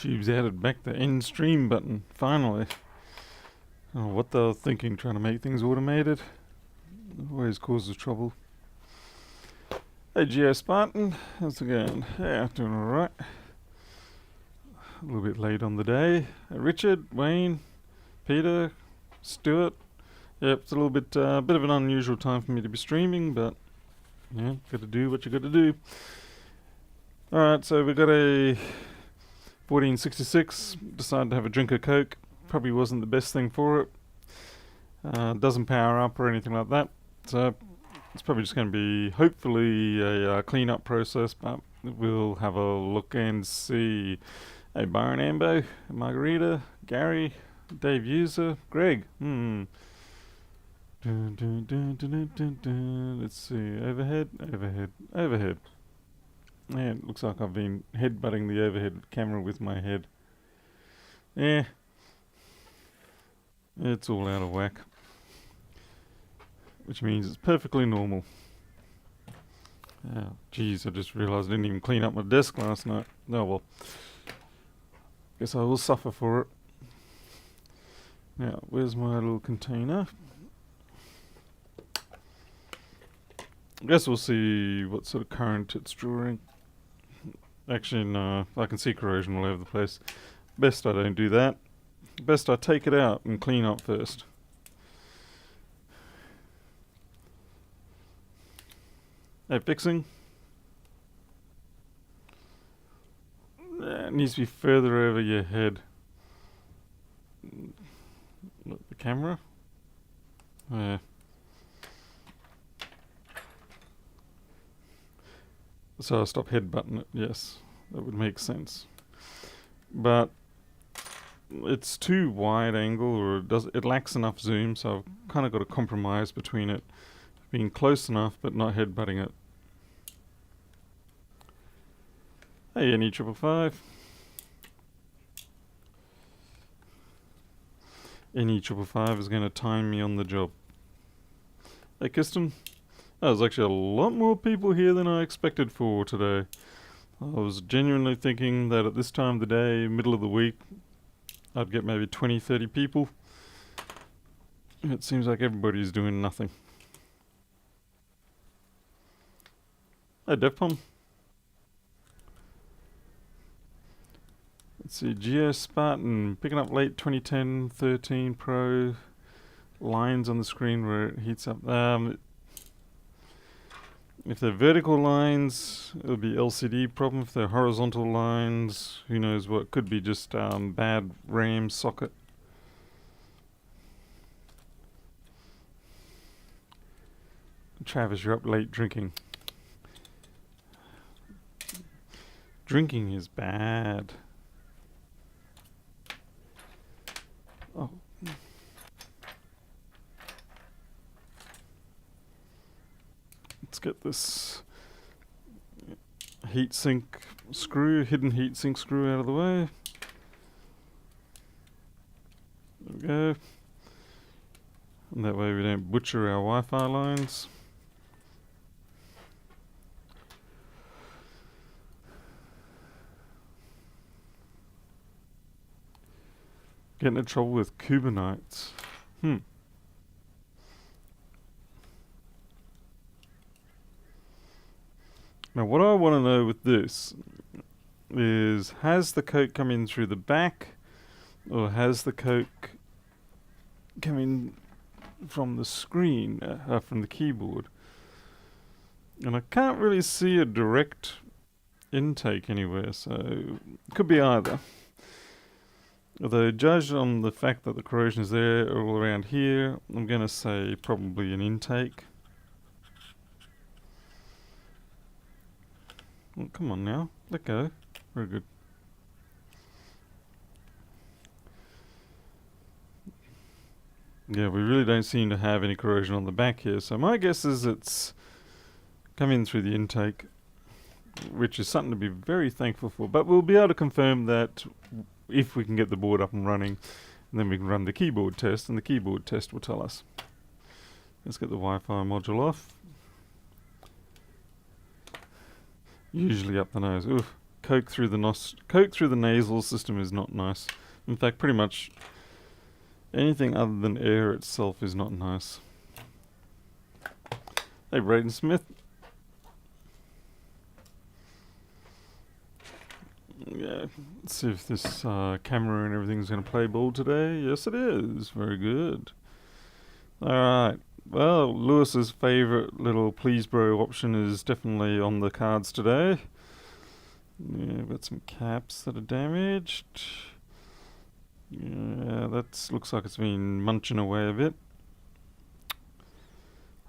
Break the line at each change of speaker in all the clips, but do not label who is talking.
YouTube's added back the end stream button, finally. I don't know what they were thinking, trying to make things automated. Always causes trouble. Hey Geo Spartan, how's it going? Yeah, doing alright. A little bit late on the day. Richard, Wayne, Peter, Stuart. Yep, it's a little bit of an unusual time for me to be streaming, but yeah, gotta do what you gotta do. Alright, so we got a 1466, decided to have a drink of Coke. Probably wasn't the best thing for it. Doesn't power up or anything like that. So it's probably just going to be hopefully a clean-up process, but we'll have a look and see. Hey, Byron Ambo, Margarita, Gary, Dave User, Greg. Dun, dun, dun, dun, dun, dun. Let's see. Overhead, overhead, overhead. Yeah, it looks like I've been headbutting the overhead camera with my head. Yeah. It's all out of whack. Which means it's perfectly normal. Oh, jeez, I just realised I didn't even clean up my desk last night. Oh well. Guess I will suffer for it. Now, where's my little container? Guess we'll see what sort of current it's drawing. Actually, no, I can see corrosion all over the place. Best I don't do that. Best I take it out and clean up first. Hey, fixing. It needs to be further over your head. The camera? Yeah. So I'll stop headbutting it, yes. That would make sense. But it's too wide angle, or it lacks enough zoom, so I've kind of got to compromise between it being close enough but not headbutting it. Hey, NE555. NE555 is going to time me on the job. Hey, Kirsten. There's actually a lot more people here than I expected for today. I was genuinely thinking that at this time of the day, middle of the week, I'd get maybe 20, 30 people. It seems like everybody's doing nothing. Hey, DevPom. Let's see, Geo Spartan, picking up late 2010 13 Pro. Lines on the screen where it heats up. If they're vertical lines, it'll be LCD problem. If they're horizontal lines, who knows what. Could be just bad RAM socket. Travis, you're up late drinking. Drinking is bad. Oh. Let's get this heatsink screw, hidden heatsink screw out of the way. There we go. And that way we don't butcher our Wi-Fi lines. Getting in trouble with Kubernetes. Now what I want to know with this is, has the Coke come in through the back, or has the Coke come in from the screen, from the keyboard? And I can't really see a direct intake anywhere, so it could be either. Although, judged on the fact that the corrosion is there all around here, I'm going to say probably an intake. Well, come on now, let go. Very good. Yeah, we really don't seem to have any corrosion on the back here, so my guess is it's come in through the intake, which is something to be very thankful for. But we'll be able to confirm that if we can get the board up and running, and then we can run the keyboard test, and the keyboard test will tell us. Let's get the Wi-Fi module off. Usually up the nose. Oof. coke through the nasal system is not nice. In fact, pretty much anything other than air itself is not nice. Hey, Braden Smith. Yeah, let's see if this camera and everything's going to play ball today. Yes, it is. Very good. Alright. Well, Lewis's favourite little please bro option is definitely on the cards today. Yeah, got some caps that are damaged. Yeah, that looks like it's been munching away a bit.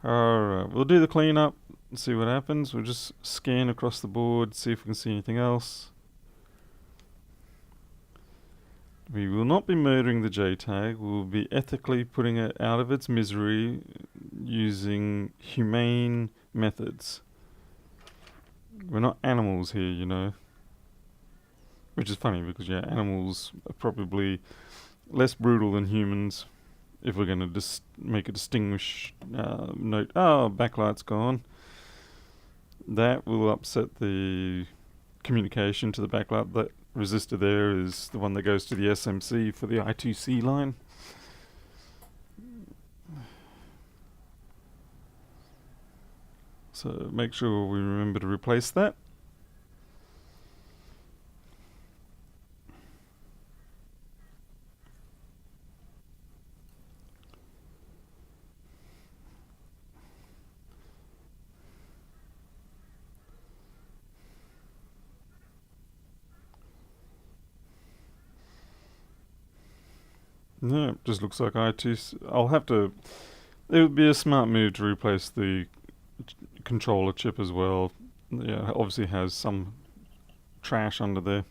Alright, we'll do the cleanup and see what happens. We'll just scan across the board, see if we can see anything else. We will not be murdering the JTAG. We will be ethically putting it out of its misery using humane methods. We're not animals here, you know. Which is funny because, yeah, animals are probably less brutal than humans if we're going to make a distinguish note. Oh, backlight's gone. That will upset the communication to the backlight. That resistor there is the one that goes to the SMC for the I2C line. So make sure we remember to replace that. Yeah, it just looks like I2C. I'll have to. It would be a smart move to replace the controller chip as well. Yeah, obviously has some trash under there.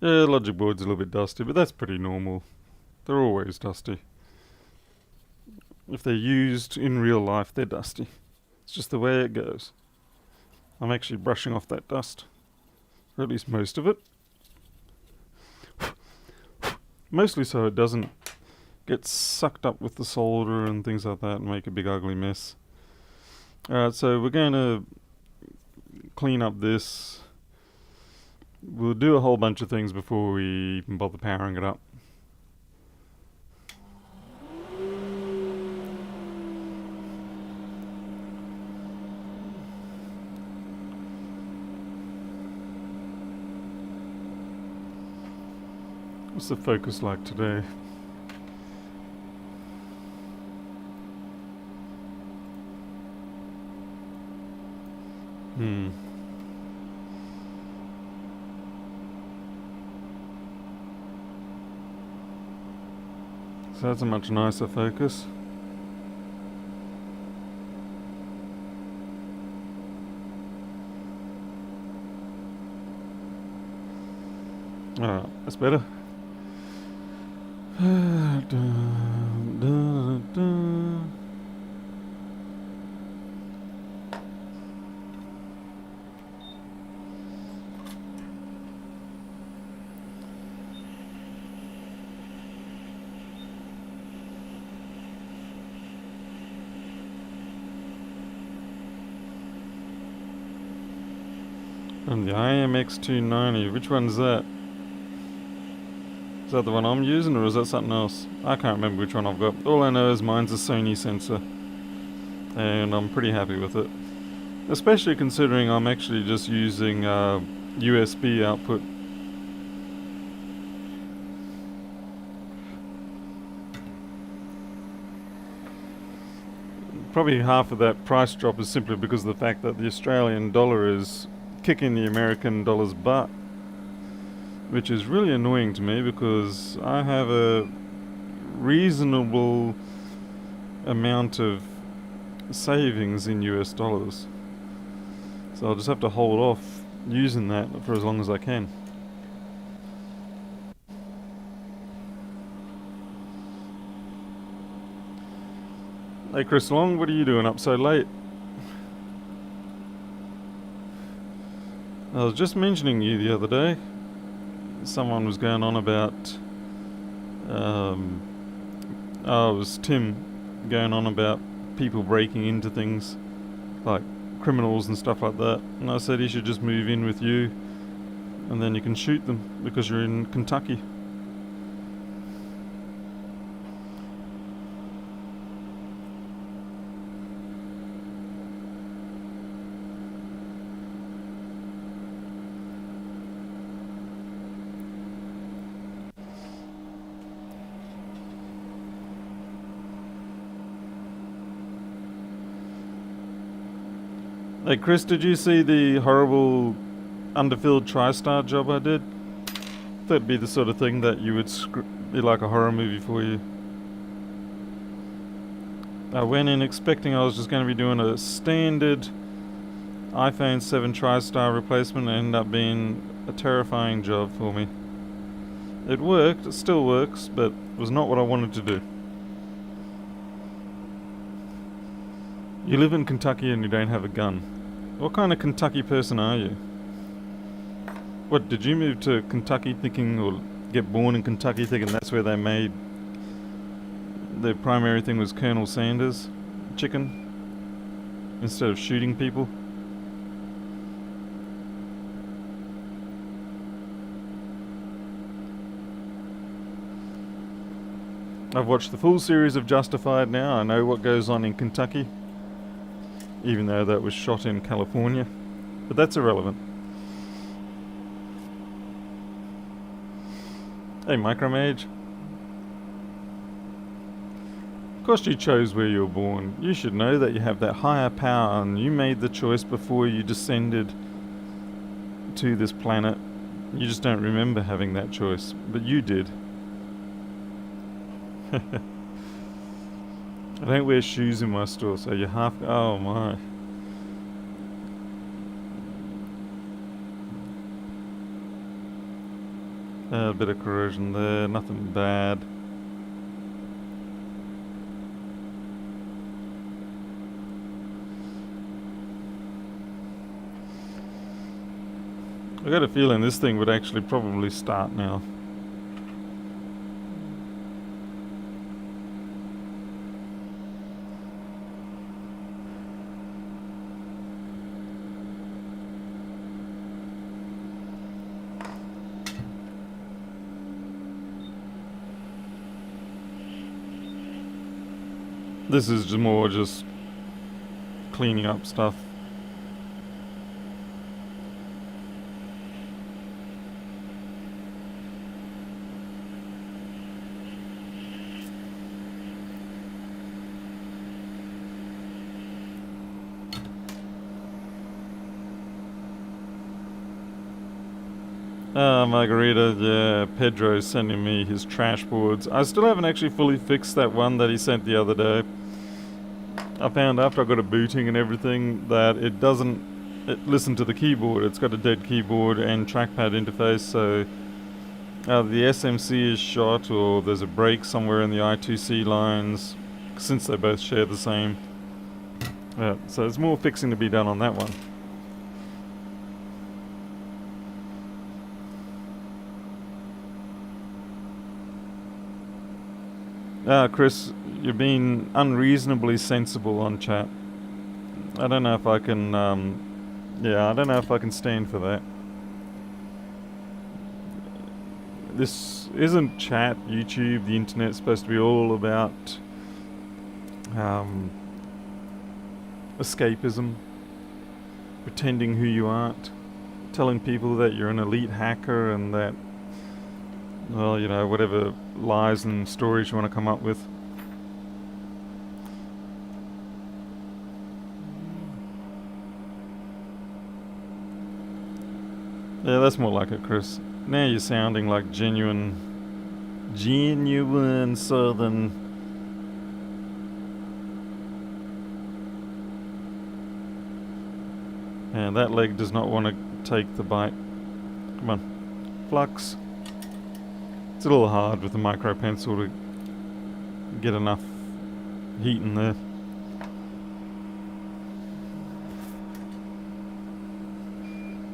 Yeah, logic board's a little bit dusty, but that's pretty normal. They're always dusty. If they're used in real life, they're dusty. It's just the way it goes. I'm actually brushing off that dust. Or at least most of it. Mostly so it doesn't get sucked up with the solder and things like that and make a big ugly mess. Alright, so we're going to clean up this. We'll do a whole bunch of things before we even bother powering it up. What's the focus like today? So that's a much nicer focus. Alright, that's better. And the IMX290, which one's that? Is that the one I'm using or is that something else? I can't remember which one I've got. All I know is mine's a Sony sensor. And I'm pretty happy with it. Especially considering I'm actually just using USB output. Probably half of that price drop is simply because of the fact that the Australian dollar is kicking the American dollar's butt. Which is really annoying to me because I have a reasonable amount of savings in US dollars. So I'll just have to hold off using that for as long as I can. Hey Chris Long, what are you doing up so late? I was just mentioning you the other day. Someone was going on about, um, oh, it was Tim going on about people breaking into things, like criminals and stuff like that. And I said he should just move in with you, and then you can shoot them because you're in Kentucky. Hey Chris, did you see the horrible underfilled TriStar job I did? That'd be the sort of thing that you would be like a horror movie for you. I went in expecting I was just going to be doing a standard iPhone 7 TriStar replacement, and ended up being a terrifying job for me. It worked, it still works, but it was not what I wanted to do. You live in Kentucky and you don't have a gun. What kind of Kentucky person are you? What, did you move to Kentucky thinking, or get born in Kentucky thinking that's where they made their primary thing was Colonel Sanders chicken instead of shooting people? I've watched the full series of Justified now. I know what goes on in Kentucky, even though that was shot in California. But that's irrelevant. Hey, Micromage. Of course you chose where you were born. You should know that you have that higher power, and you made the choice before you descended to this planet. You just don't remember having that choice, but you did. I don't wear shoes in my store, so you're half... Oh my. A bit of corrosion there, nothing bad. I got a feeling this thing would actually probably start now. This is just more just cleaning up stuff. Margarita, yeah, Pedro's sending me his trash boards. I still haven't actually fully fixed that one that he sent the other day. I found after I got a booting and everything that it doesn't listen to the keyboard. It's got a dead keyboard and trackpad interface, so the SMC is shot, or there's a break somewhere in the I2C lines, since they both share the same. So there's more fixing to be done on that one. Chris, you're being unreasonably sensible on chat. I don't know if I can, I don't know if I can stand for that. This isn't chat, YouTube, the internet's supposed to be all about escapism, pretending who you aren't, telling people that you're an elite hacker and that, well, you know, whatever lies and stories you want to come up with. Yeah, that's more like it, Chris. Now you're sounding like genuine southern. And that leg does not want to take the bite. Come on. Flux. It's a little hard with the micro pencil to get enough heat in there.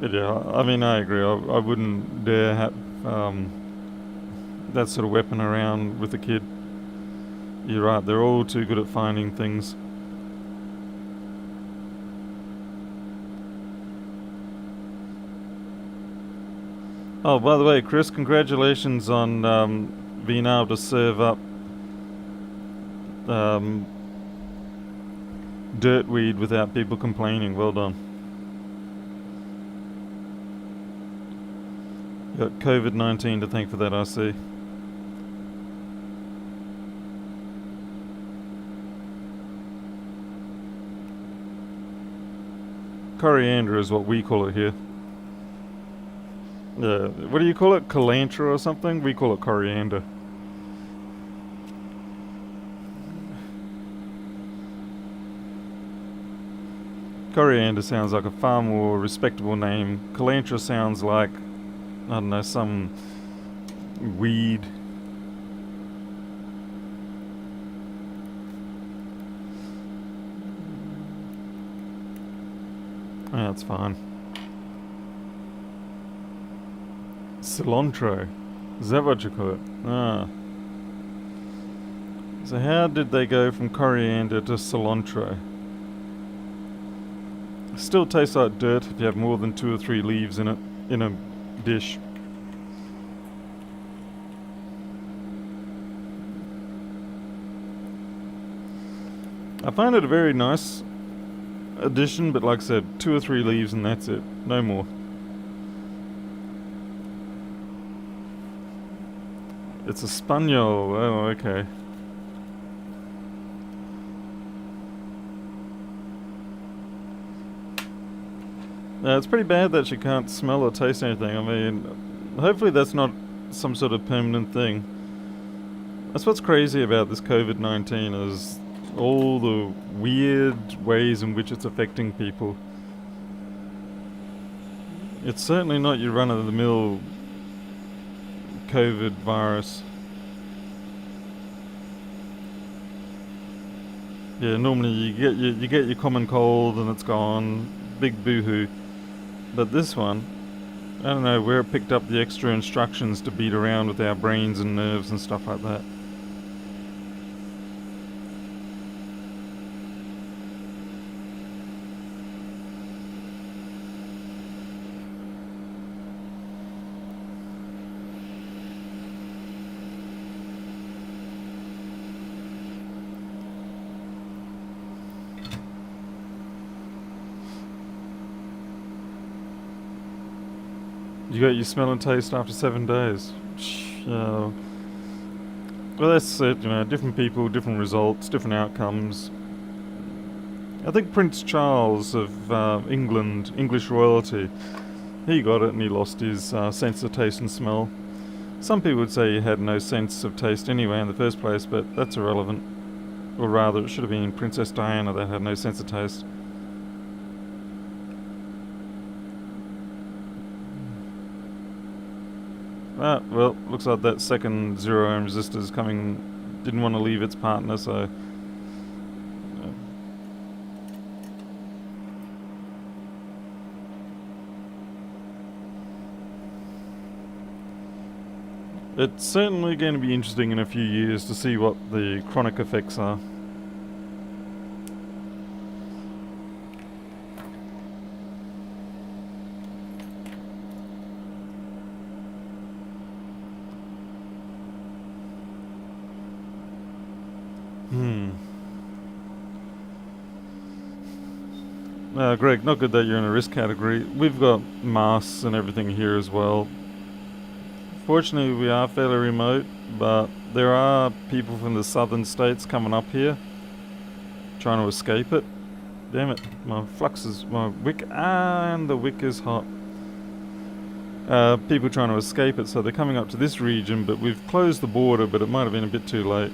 But yeah, I mean, I agree. I wouldn't dare have that sort of weapon around with a kid. You're right, they're all too good at finding things. Oh, by the way, Chris, congratulations on being able to serve up um, dirtweed without people complaining. Well done. You got COVID-19 to thank for that, I see. Coriander is what we call it here. Yeah, what do you call it? Cilantro or something? We call it coriander. Coriander sounds like a far more respectable name. Cilantro sounds like, I don't know, some weed. Yeah, that's fine. Cilantro. Is that what you call it? Ah. So how did they go from coriander to cilantro? Still tastes like dirt if you have more than 2 or 3 leaves in it, in a dish. I find it a very nice addition, but like I said, 2 or 3 leaves and that's it. No more. It's a spaniel. Oh, okay. It's pretty bad that she can't smell or taste anything. I mean, hopefully that's not some sort of permanent thing. That's what's crazy about this COVID-19 is all the weird ways in which it's affecting people. It's certainly not your run-of-the-mill COVID virus. Yeah, normally you get your common cold and it's gone, big boohoo. But this one, I don't know where it picked up the extra instructions to beat around with our brains and nerves and stuff like that. You got your smell and taste after 7 days. Well, that's it, you know, different people, different results, different outcomes. I think Prince Charles of England, English royalty, he got it and he lost his sense of taste and smell. Some people would say he had no sense of taste anyway in the first place, but that's irrelevant. Or rather, it should have been Princess Diana that had no sense of taste. Ah, well, looks like that second 0 ohm resistor's coming. Didn't want to leave its partner, so. It's certainly going to be interesting in a few years to see what the chronic effects are. Greg, not good that you're in a risk category. We've got masks and everything here as well. Fortunately, we are fairly remote, but there are people from the southern states coming up here, trying to escape it. Damn it, my wick, and the wick is hot. People trying to escape it, so they're coming up to this region, but we've closed the border, but it might have been a bit too late.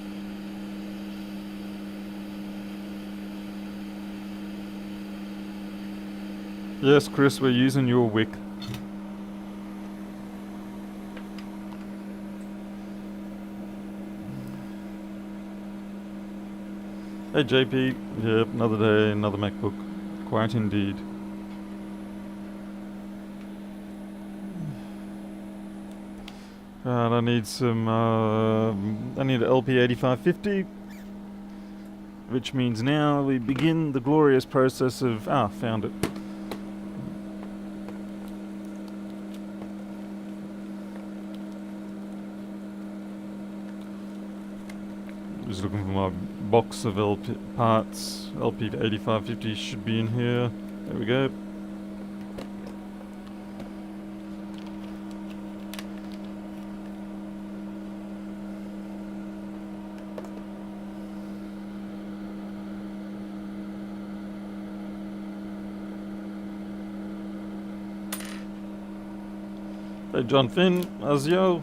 Yes, Chris, we're using your wick. Hey JP, yep, another day, another MacBook. Quite indeed. Right, I need some, I need an LP8550, which means now we begin the glorious process of, found it. Just looking for my box of LP parts. LP8550 should be in here. There we go. Hey John Finn, how's yo?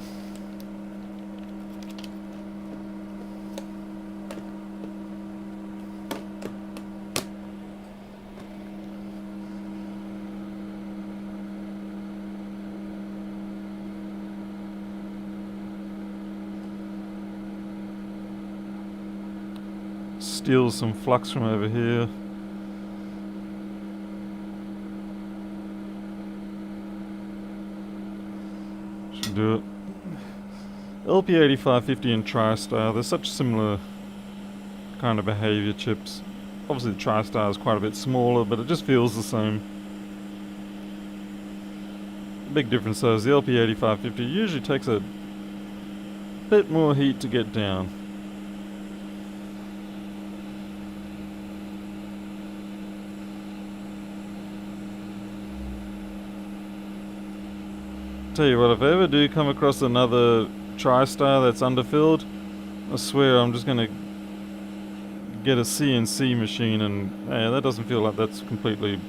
Steal some flux from over here. Should do it. LP8550 and TriStar, they're such similar kind of behavior chips. Obviously the TriStar is quite a bit smaller, but it just feels the same. The big difference though is the LP8550 usually takes a bit more heat to get down. Tell you what, if I ever do come across another TriStar that's underfilled, I swear I'm just gonna get a CNC machine and that doesn't feel like that's completely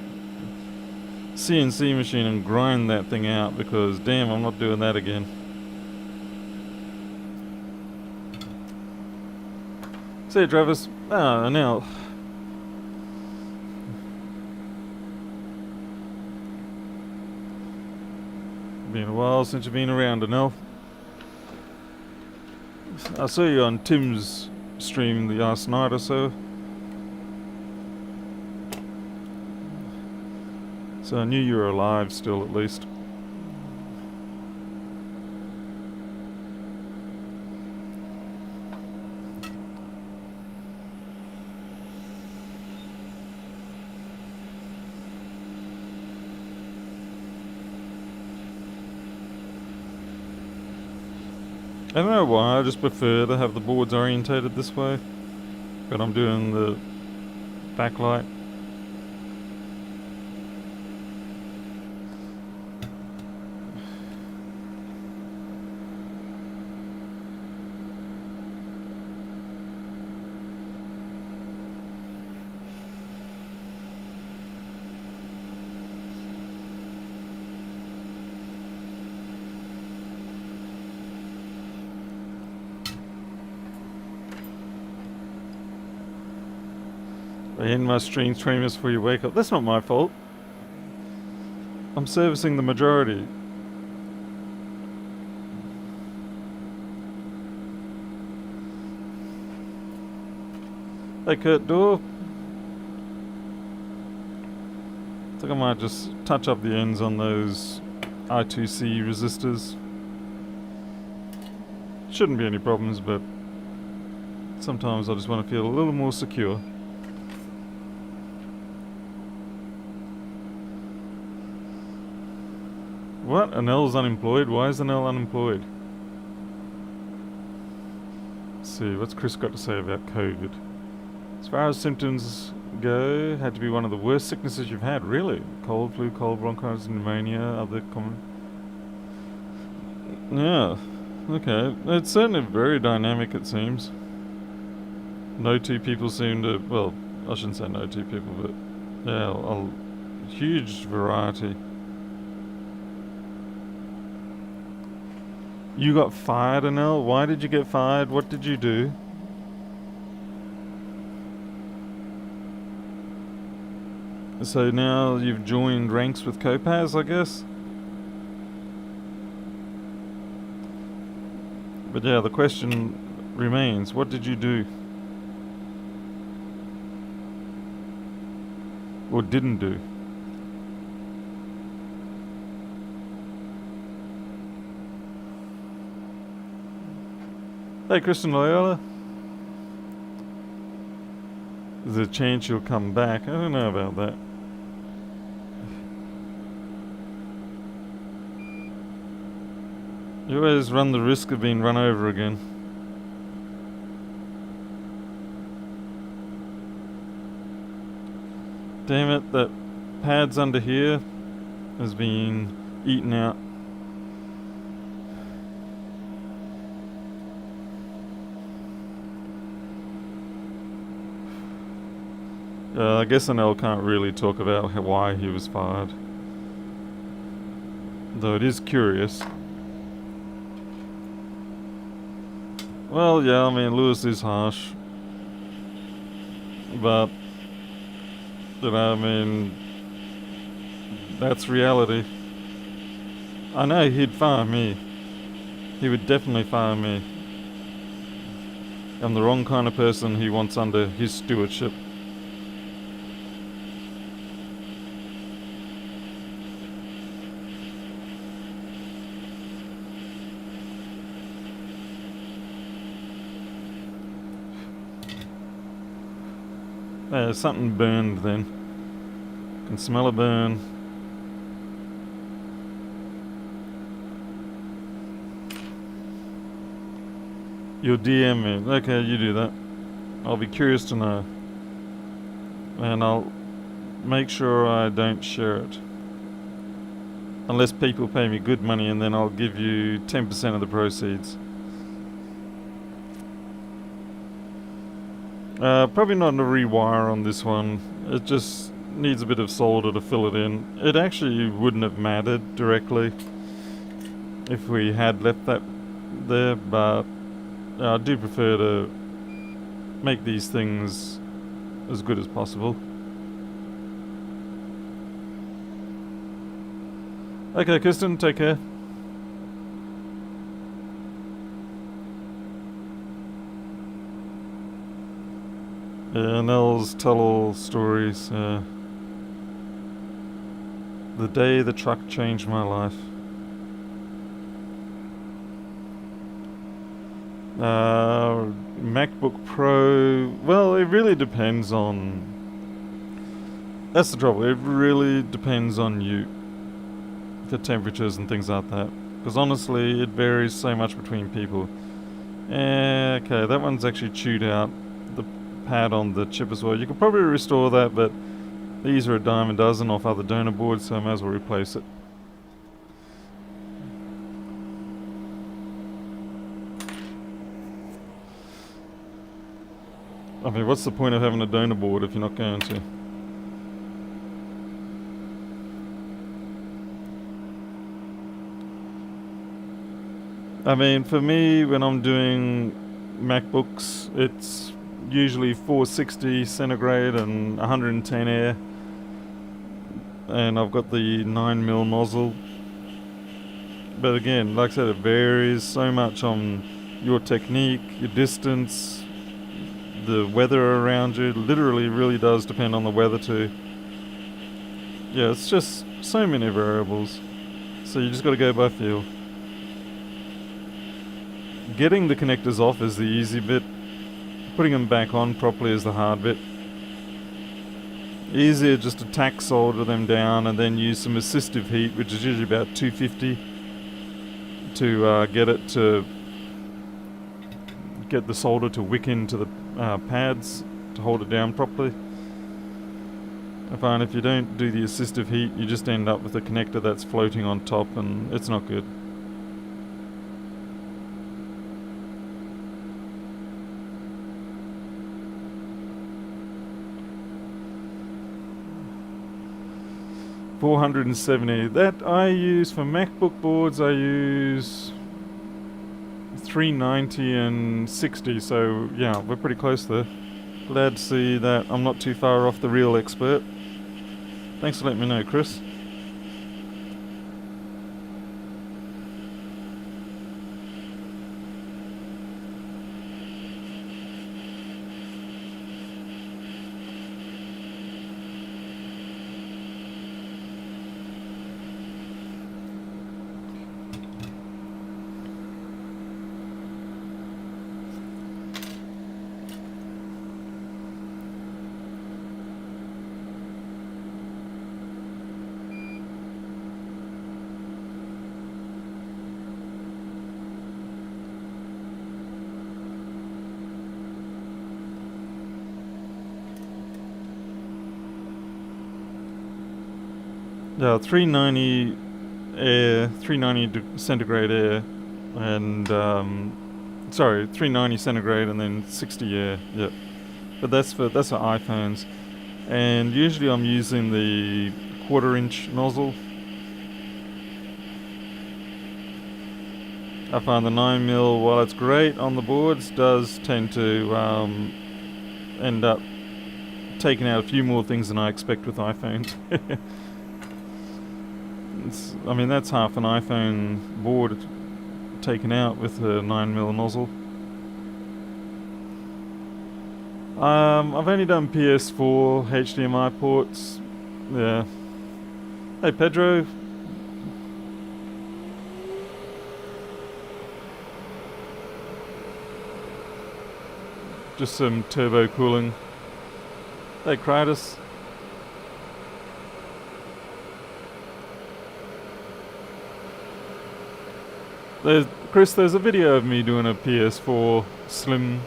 CNC machine and grind that thing out, because damn, I'm not doing that again. See, Travis. Now. Been a while since you've been around, Anel. I saw you on Tim's stream the last night or so. So I knew you were alive still, at least. I don't know why, I just prefer to have the boards orientated this way. But I'm doing the backlight. I end my streams 20 minutes before you wake up. That's not my fault. I'm servicing the majority. Hey Kurt Dorr. I think I might just touch up the ends on those I2C resistors. Shouldn't be any problems, but sometimes I just want to feel a little more secure. What? Anel's unemployed? Why is Anel unemployed? Let's see, what's Chris got to say about COVID? As far as symptoms go, had to be one of the worst sicknesses you've had, really? Cold, flu, cold bronchitis, pneumonia, other common... Yeah, okay. It's certainly very dynamic, it seems. No two people seem to... Well, I shouldn't say no two people, but... Yeah, a huge variety. You got fired, Anel? Why did you get fired? What did you do? So now you've joined ranks with Kopaz, I guess? But yeah, the question remains, what did you do? Or didn't do? Hey, Kristen Loyola. There's a chance you'll come back. I don't know about that. You always run the risk of being run over again. Damn it, that pads under here has been eaten out. I guess Anel can't really talk about why he was fired. Though it is curious. Well, yeah, I mean, Lewis is harsh. But, I mean, that's reality. I know he'd fire me. He would definitely fire me. I'm the wrong kind of person he wants under his stewardship. Something burned then. Can smell a burn. You'll DM me. Okay, you do that. I'll be curious to know. And I'll make sure I don't share it. Unless people pay me good money, and then I'll give you 10% of the proceeds. Probably not a rewire on this one. It just needs a bit of solder to fill it in. It actually wouldn't have mattered directly if we had left that there, but I do prefer to make these things as good as possible. Okay, Kirsten, take care. Yeah, Nels tell all stories. The day the truck changed my life. MacBook Pro. Well, it really depends on. That's the trouble. It really depends on you. The temperatures and things like that. Because honestly, it varies so much between people. Okay, that one's actually chewed out. The pad on the chip as well. You could probably restore that, but these are a dime a dozen off other donor boards, so I might as well replace it. I mean, what's the point of having a donor board if you're not going to? I mean, for me, when I'm doing MacBooks, it's usually 460 centigrade and 110 air. And I've got the 9mm nozzle. But again, like I said, it varies so much on your technique, your distance, the weather around you. Literally really does depend on the weather too. Yeah, it's just so many variables. So you just got to go by feel. Getting the connectors off is the easy bit. Putting them back on properly is the hard bit. Easier just to tack solder them down and then use some assistive heat, which is usually about 250, to get the solder to wick into the pads to hold it down properly. I find if you don't do the assistive heat, you just end up with a connector that's floating on top, and it's not good. $470. That I use for MacBook boards. I use $390 and $60. So yeah, we're pretty close there. Glad to see that I'm not too far off the real expert. Thanks for letting me know, Chris. Yeah, 390 air, 390 centigrade air, and sorry, 390 centigrade and then 60 air. Yep. But that's for iPhones, and usually I'm using the quarter-inch nozzle. I find the 9mm, while it's great on the boards, does tend to end up taking out a few more things than I expect with iPhones. I mean, that's half an iPhone board taken out with a 9mm nozzle. I've only done PS4 HDMI ports. Yeah. Hey Pedro. Just some turbo cooling. Hey Kratos. Chris, there's a video of me doing a PS4 Slim.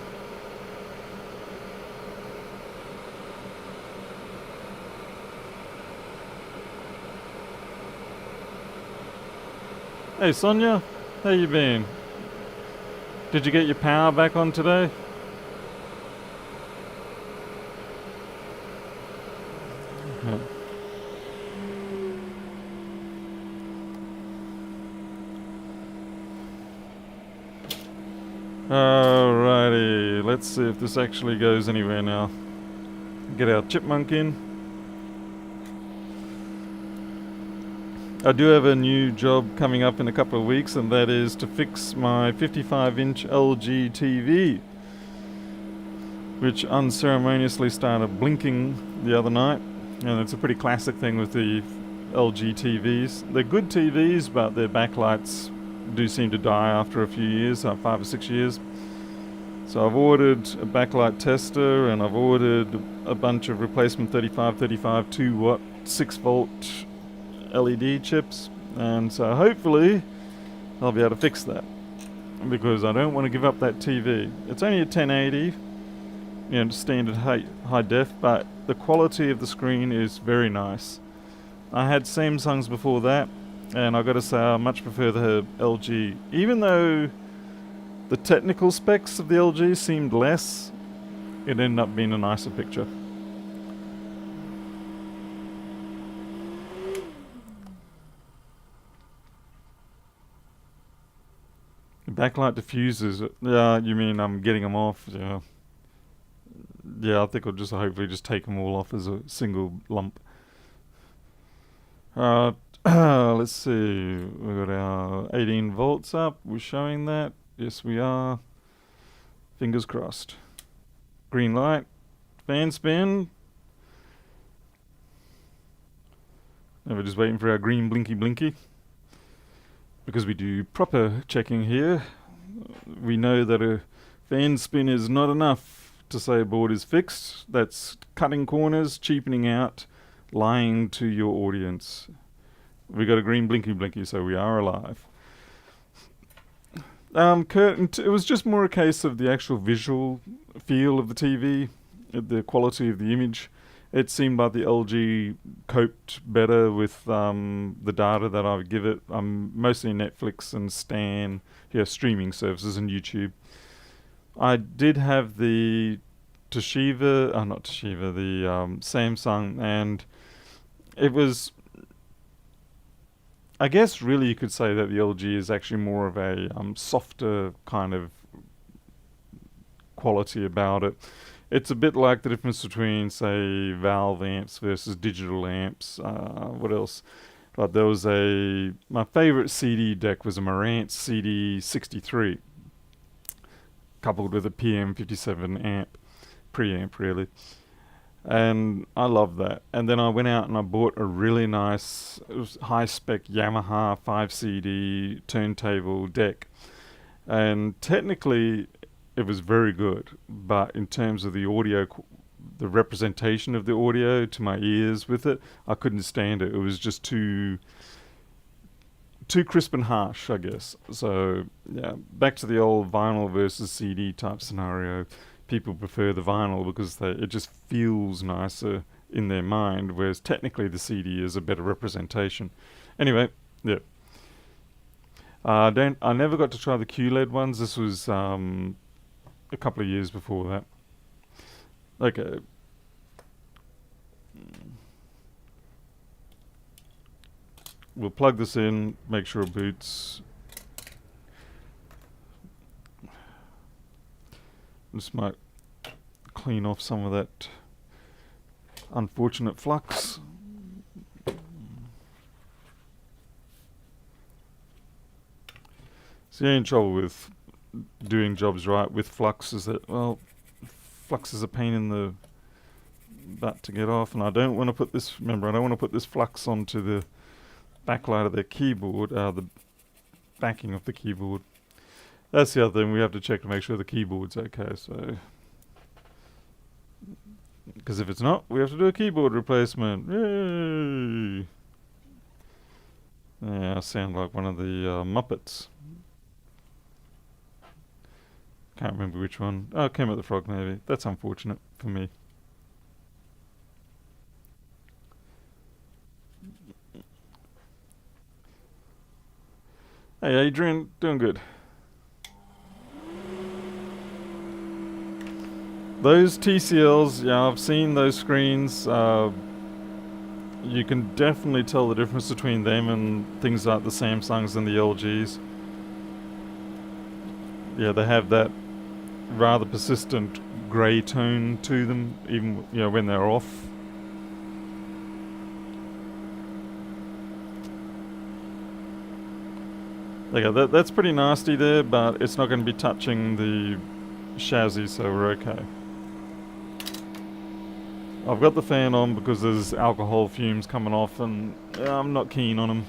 Hey Sonia, how you been? Did you get your power back on today? Yeah. Alrighty, let's see if this actually goes anywhere now. Get our chipmunk in. I do have a new job coming up in a couple of weeks, and that is to fix my 55-inch LG TV, which unceremoniously started blinking the other night. And it's a pretty classic thing with the LG TVs. They're good TVs, but their backlights do seem to die after a few years, 5 or 6 years. So I've ordered a backlight tester, and I've ordered a bunch of replacement 3535 2-watt 6-volt LED chips, and so hopefully I'll be able to fix that, because I don't want to give up that TV. It's only a 1080, standard high def, but the quality of the screen is very nice. I had Samsungs before that, and I got to say I much prefer the LG, even though the technical specs of the LG seemed less. It ended up being a nicer picture. Backlight diffusers. Yeah, you mean I'm getting them off? Yeah. Yeah, I think I'll just hopefully just take them all off as a single lump. Let's see. We've got our 18 volts up. We're showing that. Yes, we are. Fingers crossed. Green light. Fan spin. Now we're just waiting for our green blinky blinky. Because we do proper checking here, we know that a fan spin is not enough to say a board is fixed. That's cutting corners, cheapening out, lying to your audience. We got a green blinky blinky, so we are alive. Kurt, it was just more a case of the actual visual feel of the TV, the quality of the image. It seemed like the LG coped better with the data that I would give it. Mostly Netflix and Stan, streaming services and YouTube. I did have the the Samsung, and it was, I guess really you could say that the LG is actually more of a softer kind of quality about it. It's a bit like the difference between, say, valve amps versus digital amps. What else? But there was my favorite CD deck was a Marantz CD63, coupled with a PM57 amp, preamp really. And I love that. And then I went out and I bought a really nice high-spec Yamaha 5 CD turntable deck. And technically, it was very good, but in terms of the audio, the representation of the audio to my ears with it, I couldn't stand it. It was just too crisp and harsh, I guess. So yeah, back to the old vinyl versus CD type scenario. People prefer the vinyl because it just feels nicer in their mind, whereas technically the CD is a better representation. Anyway, yeah. I never got to try the QLED ones. This was a couple of years before that. Okay. We'll plug this in, make sure it boots. This might clean off some of that unfortunate flux. So the only trouble with doing jobs right with flux is that, well, flux is a pain in the butt to get off, and I don't want to put this, remember, I don't want to put this flux onto the backlight of the keyboard, the backing of the keyboard. That's the other thing, we have to check to make sure the keyboard's okay, so... Because if it's not, we have to do a keyboard replacement. Yay! Yeah, I sound like one of the Muppets. Can't remember which one. Oh, Kermit the Frog maybe. That's unfortunate for me. Hey Adrian, doing good. Those TCLs, yeah, I've seen those screens. You can definitely tell the difference between them and things like the Samsungs and the LGs. Yeah, they have that rather persistent grey tone to them, even when they're off. Yeah, that's pretty nasty there, but it's not going to be touching the chassis, so we're okay. I've got the fan on because there's alcohol fumes coming off, and I'm not keen on them.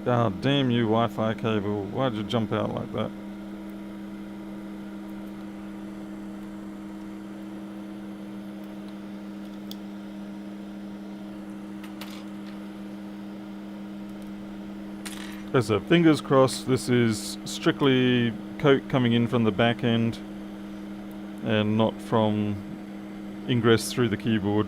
Ah, damn you, Wi-Fi cable. Why'd you jump out like that? So fingers crossed this is strictly coke coming in from the back end and not from ingress through the keyboard.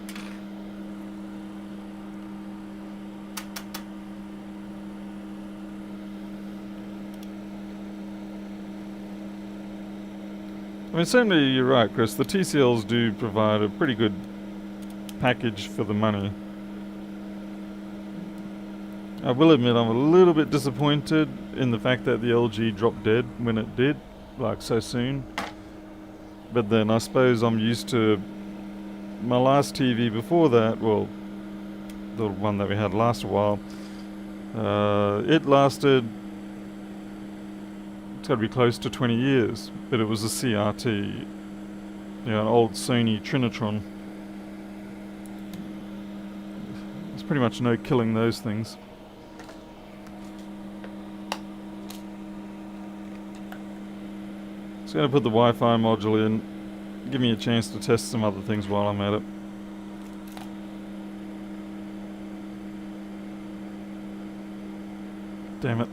I mean, certainly you're right, Chris. The TCLs do provide a pretty good package for the money. I will admit I'm a little bit disappointed in the fact that the LG dropped dead when it did, like so soon. But then I suppose I'm used to my last TV before that, well, the one that we had last a while. It lasted, it's got to be close to 20 years, but it was a CRT, an old Sony Trinitron. There's pretty much no killing those things. Just going to put the Wi-Fi module in, give me a chance to test some other things while I'm at it. Damn it.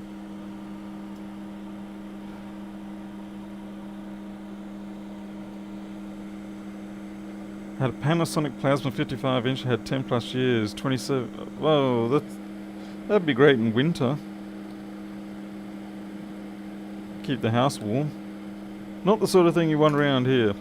Had a Panasonic Plasma 55-inch, had 10 plus years, 27... Whoa, that'd be great in winter. Keep the house warm. Not the sort of thing you want around here.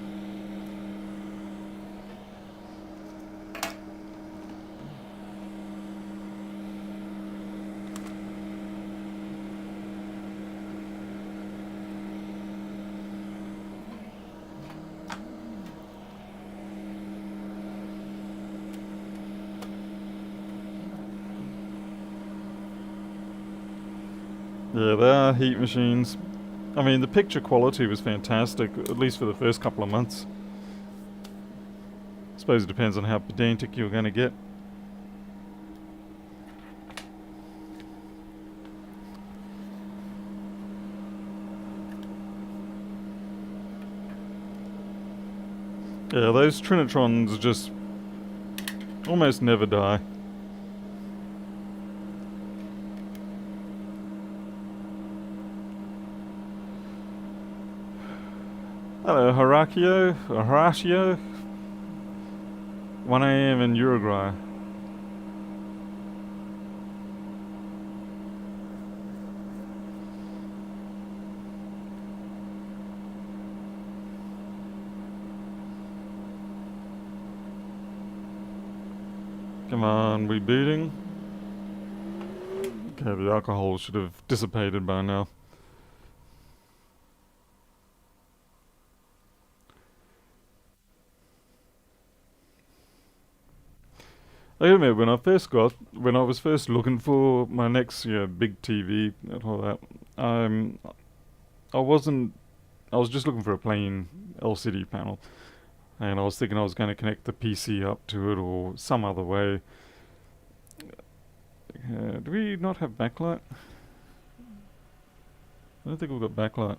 Yeah, they are heat machines. I mean, the picture quality was fantastic, at least for the first couple of months. I suppose it depends on how pedantic you're going to get. Yeah, those Trinitrons just almost never die. Hello, Horatio. 1 a.m. in Uruguay. Come on, rebooting. Okay, the alcohol should have dissipated by now. I admit, when I was first looking for my next, big TV and all that, I wasn't, I was just looking for a plain LCD panel, and I was thinking I was going to connect the PC up to it or some other way. Do we not have backlight? I don't think we've got backlight.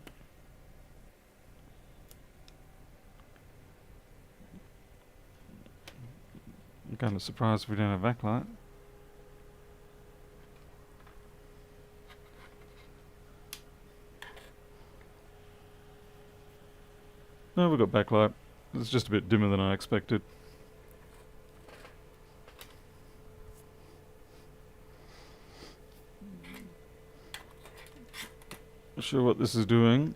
I'm kind of surprised we don't have backlight. No, we've got backlight. It's just a bit dimmer than I expected. Not sure what this is doing.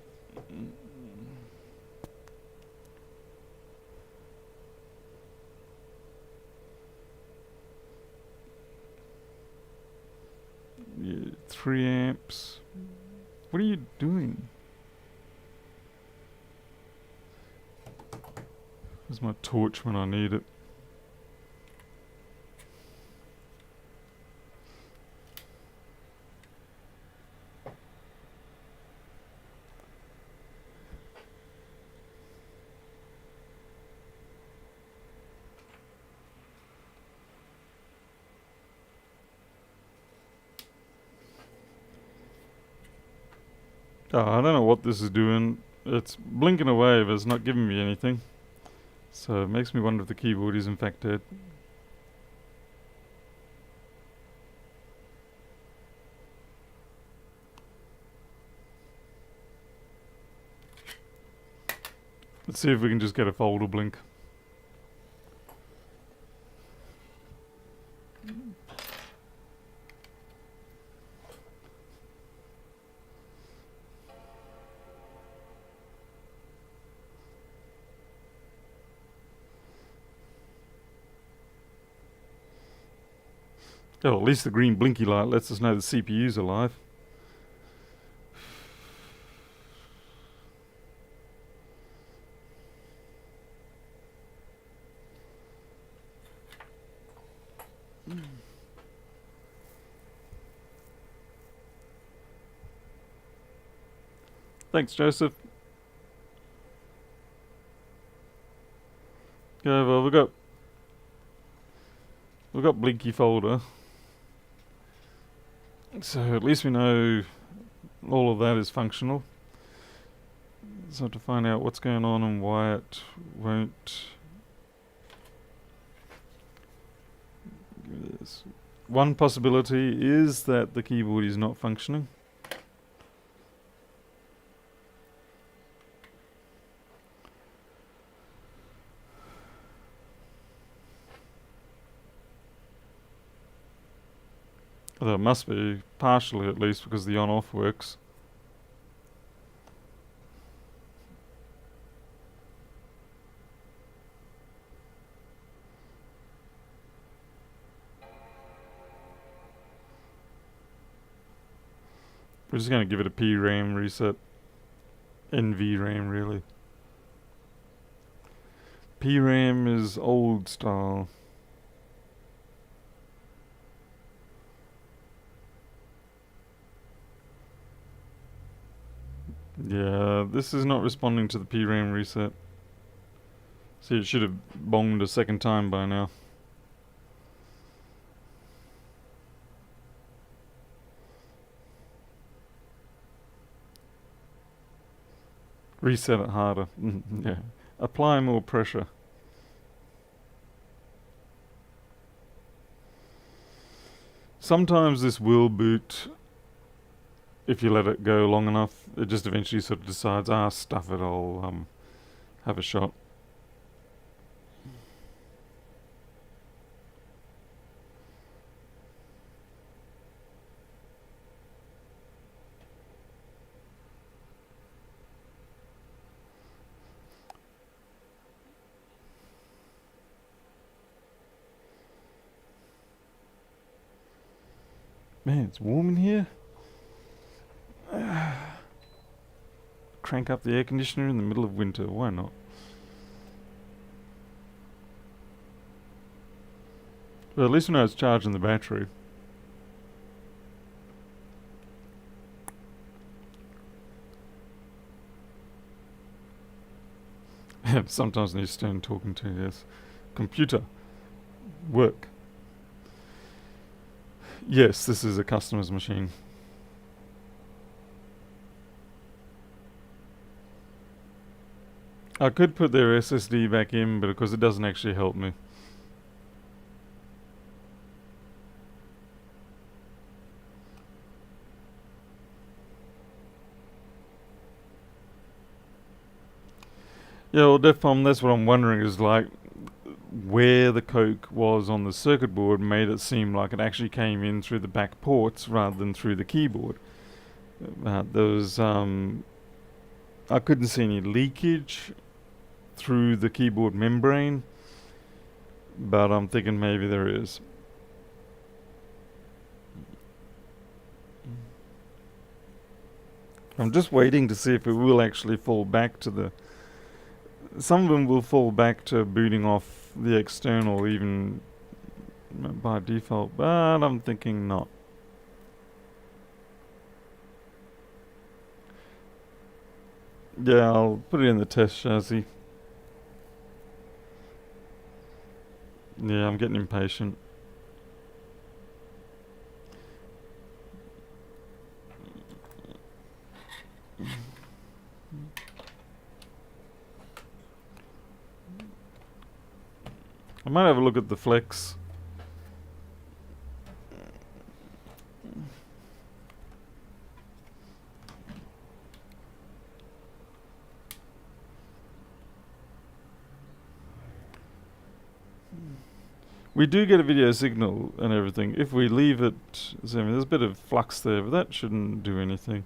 Yeah, 3 amps. What are you doing? Where's my torch when I need it? Oh, I don't know what this is doing. It's blinking away, but it's not giving me anything. So it makes me wonder if the keyboard is in fact dead. Let's see if we can just get a folder blink. Oh, at least the green blinky light lets us know the CPU's alive. Thanks, Joseph. Yeah, well, we've got blinky folder, so at least we know all of that is functional. So to find out what's going on and why it won't. One possibility is that the keyboard is not functioning. Although it must be, partially at least, because the on-off works. We're just going to give it a PRAM reset. NVRAM, really. PRAM is old style. Yeah, this is not responding to the PRAM reset. See, it should have bonged a second time by now. Reset it harder. Yeah. Apply more pressure. Sometimes this will boot if you let it go long enough. It just eventually sort of decides, stuff it, have a shot. Man, it's warm in here. Crank up the air conditioner in the middle of winter. Why not? Well, at least we know it's charging the battery. Sometimes need to stand talking to, yes. Computer. Work. Yes, this is a customer's machine. I could put their SSD back in, but of course it doesn't actually help me. Yeah, well, DefPom, that's what I'm wondering is like where the coke was on the circuit board made it seem like it actually came in through the back ports rather than through the keyboard. There was, I couldn't see any leakage through the keyboard membrane, but I'm thinking maybe there is. I'm just waiting to see if it will actually fall back to the... Some of them will fall back to booting off the external even by default, but I'm thinking not. Yeah, I'll put it in the test chassis. Yeah, I'm getting impatient. I might have a look at the flex. We do get a video signal and everything. If we leave it, so there's a bit of flux there, but that shouldn't do anything.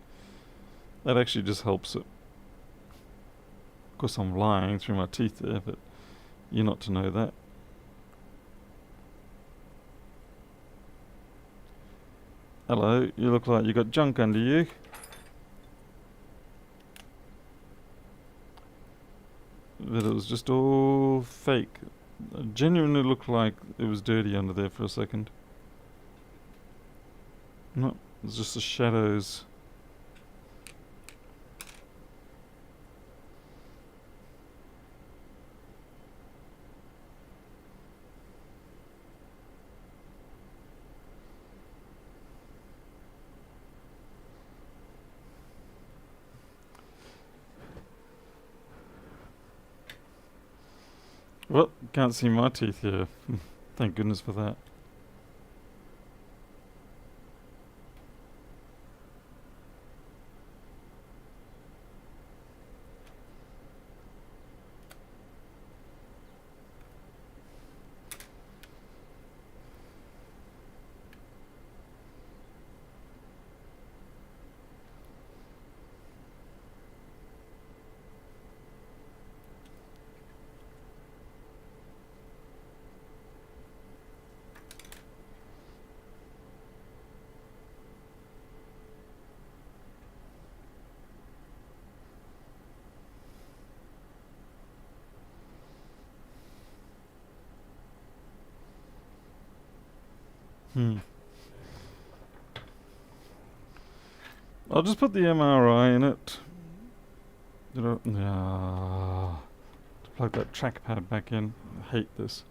That actually just helps it. Of course I'm lying through my teeth there, but you're not to know that. Hello, you look like you got junk under you. But it was just all fake. It genuinely looked like it was dirty under there for a second. No, it's just the shadows. Well, can't see my teeth here. Thank goodness for that. I'll just put the MRI in it. To plug that trackpad back in. I hate this.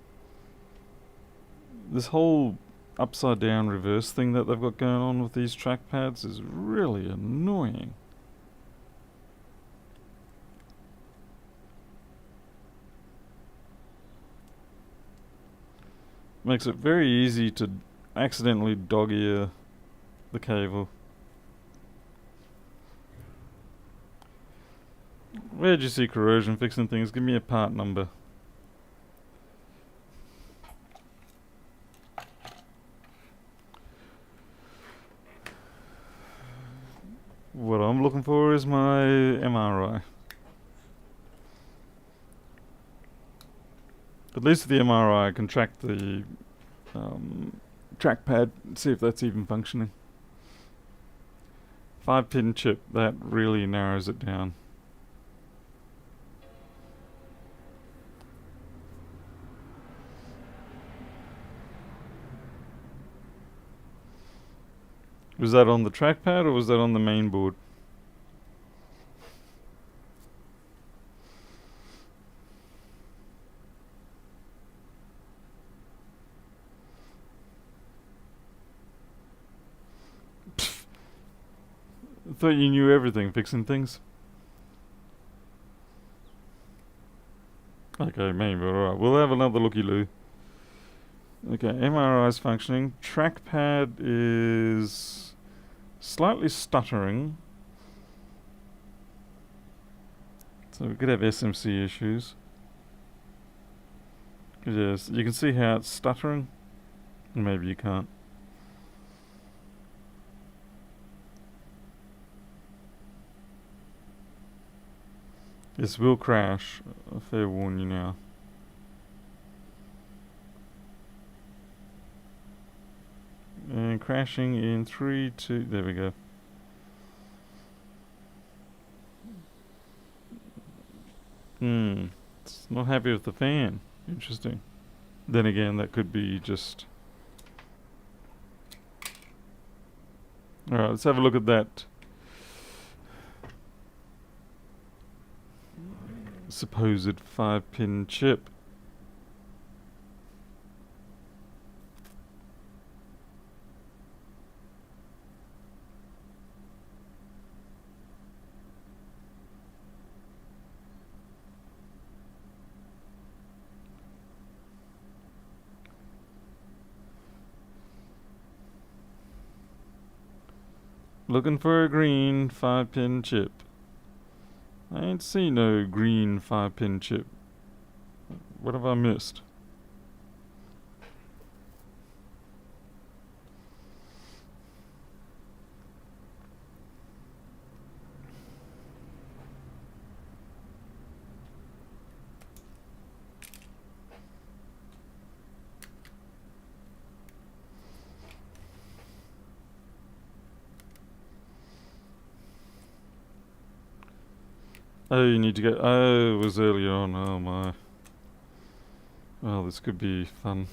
This whole upside down reverse thing that they've got going on with these trackpads is really annoying. Makes it very easy to accidentally dog ear the cable. Where'd you see corrosion fixing things? Give me a part number. What I'm looking for is my MRI. At least with the MRI I can track the trackpad, see if that's even functioning. 5-pin chip, that really narrows it down. Was that on the trackpad or was that on the main board? I thought you knew everything fixing things. Okay, maybe, alright. We'll have another looky-loo. Okay, MRI's functioning. Trackpad is slightly stuttering. So we could have SMC issues. Yes, you can see how it's stuttering. Maybe you can't. This will crash. A fair warn you now. And crashing in 3, 2, there we go. It's not happy with the fan. Interesting. Then again, that could be just... Alright, let's have a look at that supposed 5-pin chip. Looking for a green 5-pin chip. I ain't seen no green 5-pin chip. What have I missed? Oh, you need to go. Oh, it was early on. Oh my. Well, this could be fun.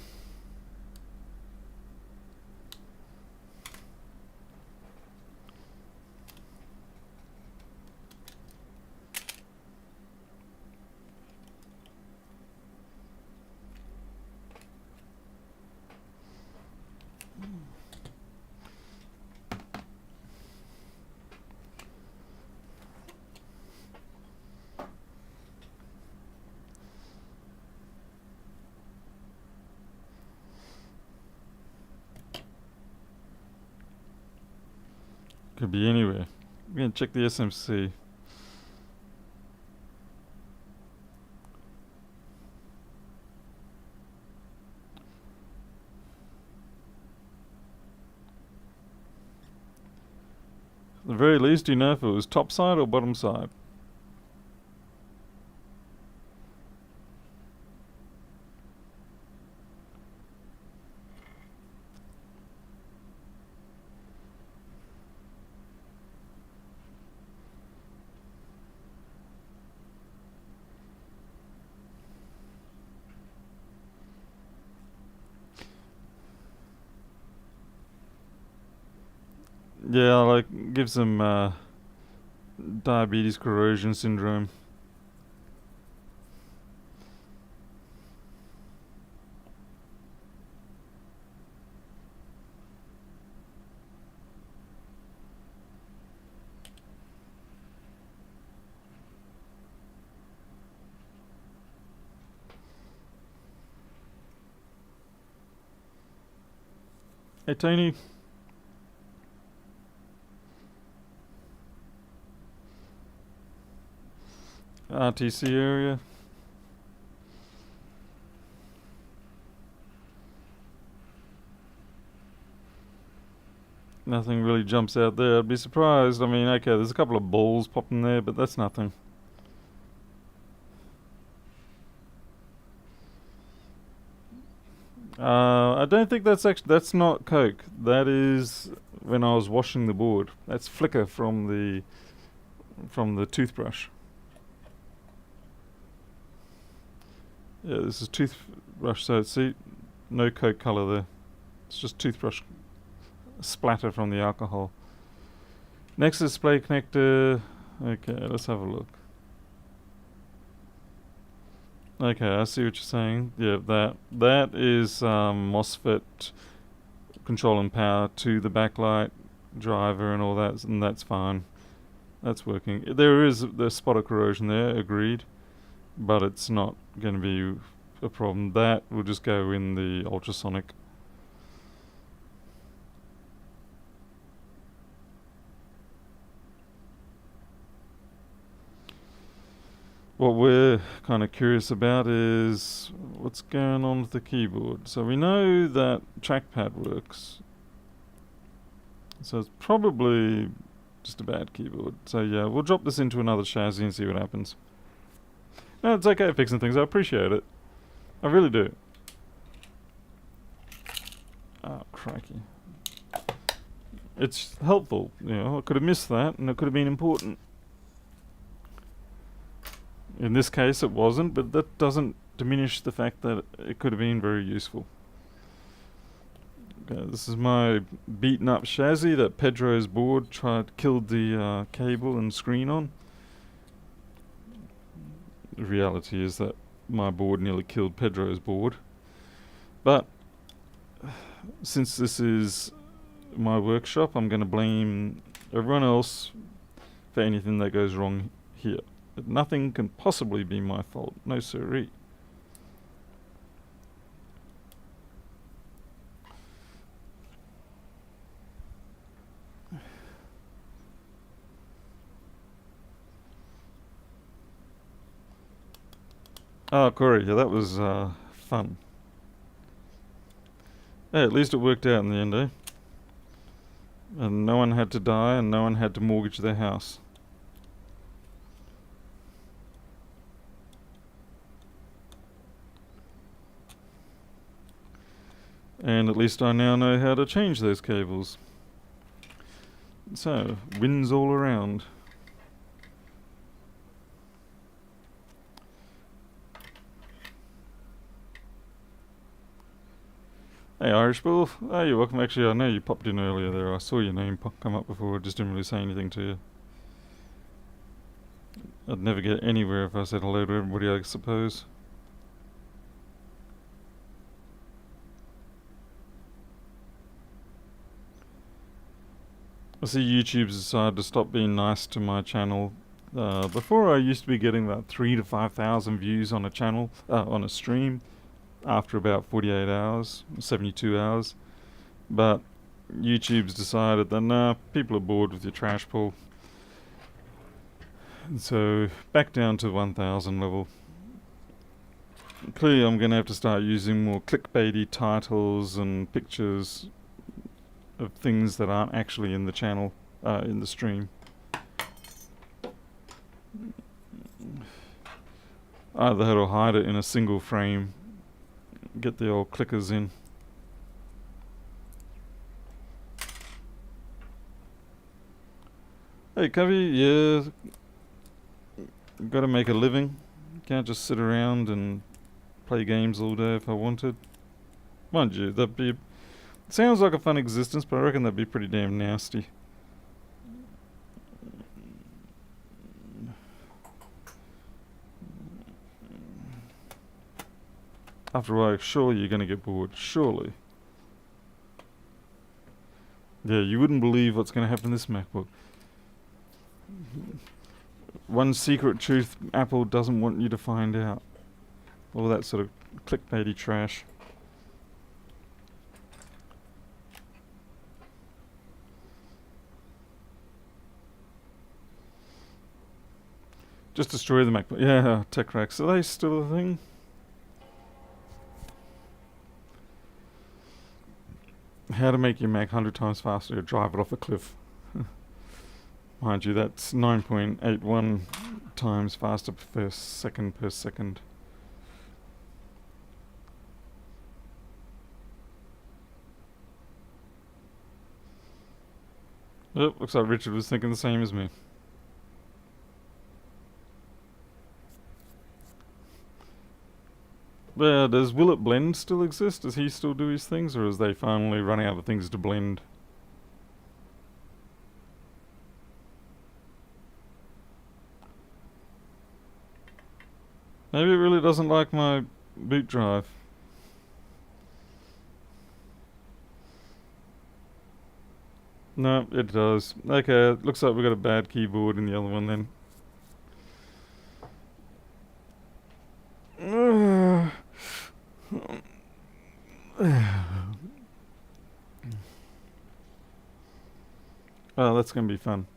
Could be anywhere. We're gonna check the SMC. At the very least, you know if it was top side or bottom side. Yeah, like gives them diabetes corrosion syndrome. Hey Tony. RTC area. Nothing really jumps out there. I'd be surprised. I mean, okay, there's a couple of balls popping there, but that's nothing. I don't think that's not coke. That is when I was washing the board. That's flicker from the toothbrush. Yeah, this is toothbrush. So see, no coke color there. It's just toothbrush splatter from the alcohol. Next display connector. Okay, let's have a look. Okay, I see what you're saying. Yeah, that is MOSFET controlling power to the backlight driver and all that, and that's fine. That's working. There is the spot of corrosion there, agreed, but it's not going to be a problem. That will just go in the ultrasonic. What we're kind of curious about is what's going on with the keyboard. So we know that trackpad works. So it's probably just a bad keyboard. So yeah, we'll drop this into another chassis and see what happens. No, it's okay fixing things. I appreciate it. I really do. Oh, crikey. It's helpful. You know, I could have missed that and it could have been important. In this case it wasn't, but that doesn't diminish the fact that it could have been very useful. Okay, this is my beaten up chassis that Pedro's board killed the cable and screen on. The reality is that my board nearly killed Pedro's board. But since this is my workshop, I'm going to blame everyone else for anything that goes wrong here. Nothing can possibly be my fault. No siree. Oh, Corey, yeah, that was fun. Yeah, at least it worked out in the end, eh? And no one had to die and no one had to mortgage their house. And at least I now know how to change those cables. So, wins all around. Hey Irish Bull, oh you're welcome. Actually I know you popped in earlier there. I saw your name come up before, I just didn't really say anything to you. I'd never get anywhere if I said hello to everybody, I suppose. I see YouTube's decided to stop being nice to my channel. Before I used to be getting about 3,000 to 5,000 views on a channel, on a stream, after about 48 hours, 72 hours. But YouTube's decided that nah, people are bored with your trash pull. And so back down to 1,000 level. Clearly I'm going to have to start using more clickbaity titles and pictures of things that aren't actually in the channel, in the stream. Either that or hide it in a single frame. Get the old clickers in. Hey Covey, yeah, gotta make a living. Can't just sit around and play games all day if I wanted. Mind you, that'd be... sounds like a fun existence, but I reckon that'd be pretty damn nasty. After a while, surely you're gonna get bored. Surely. Yeah, you wouldn't believe what's gonna happen in this MacBook. One secret truth Apple doesn't want you to find out. All that sort of clickbaity trash. Just destroy the Macbook. Yeah, tech racks. Are they still a thing? How to make your Mac 100 times faster to drive it off a cliff. Mind you, that's 9.81 times faster per second per second. Oh, looks like Richard was thinking the same as me. Does Will It Blend still exist? Does he still do his things, or is they finally running out of things to blend? Maybe it really doesn't like my boot drive. No, it does. Okay, looks like we've got a bad keyboard in the other one then. Oh, that's gonna be fun.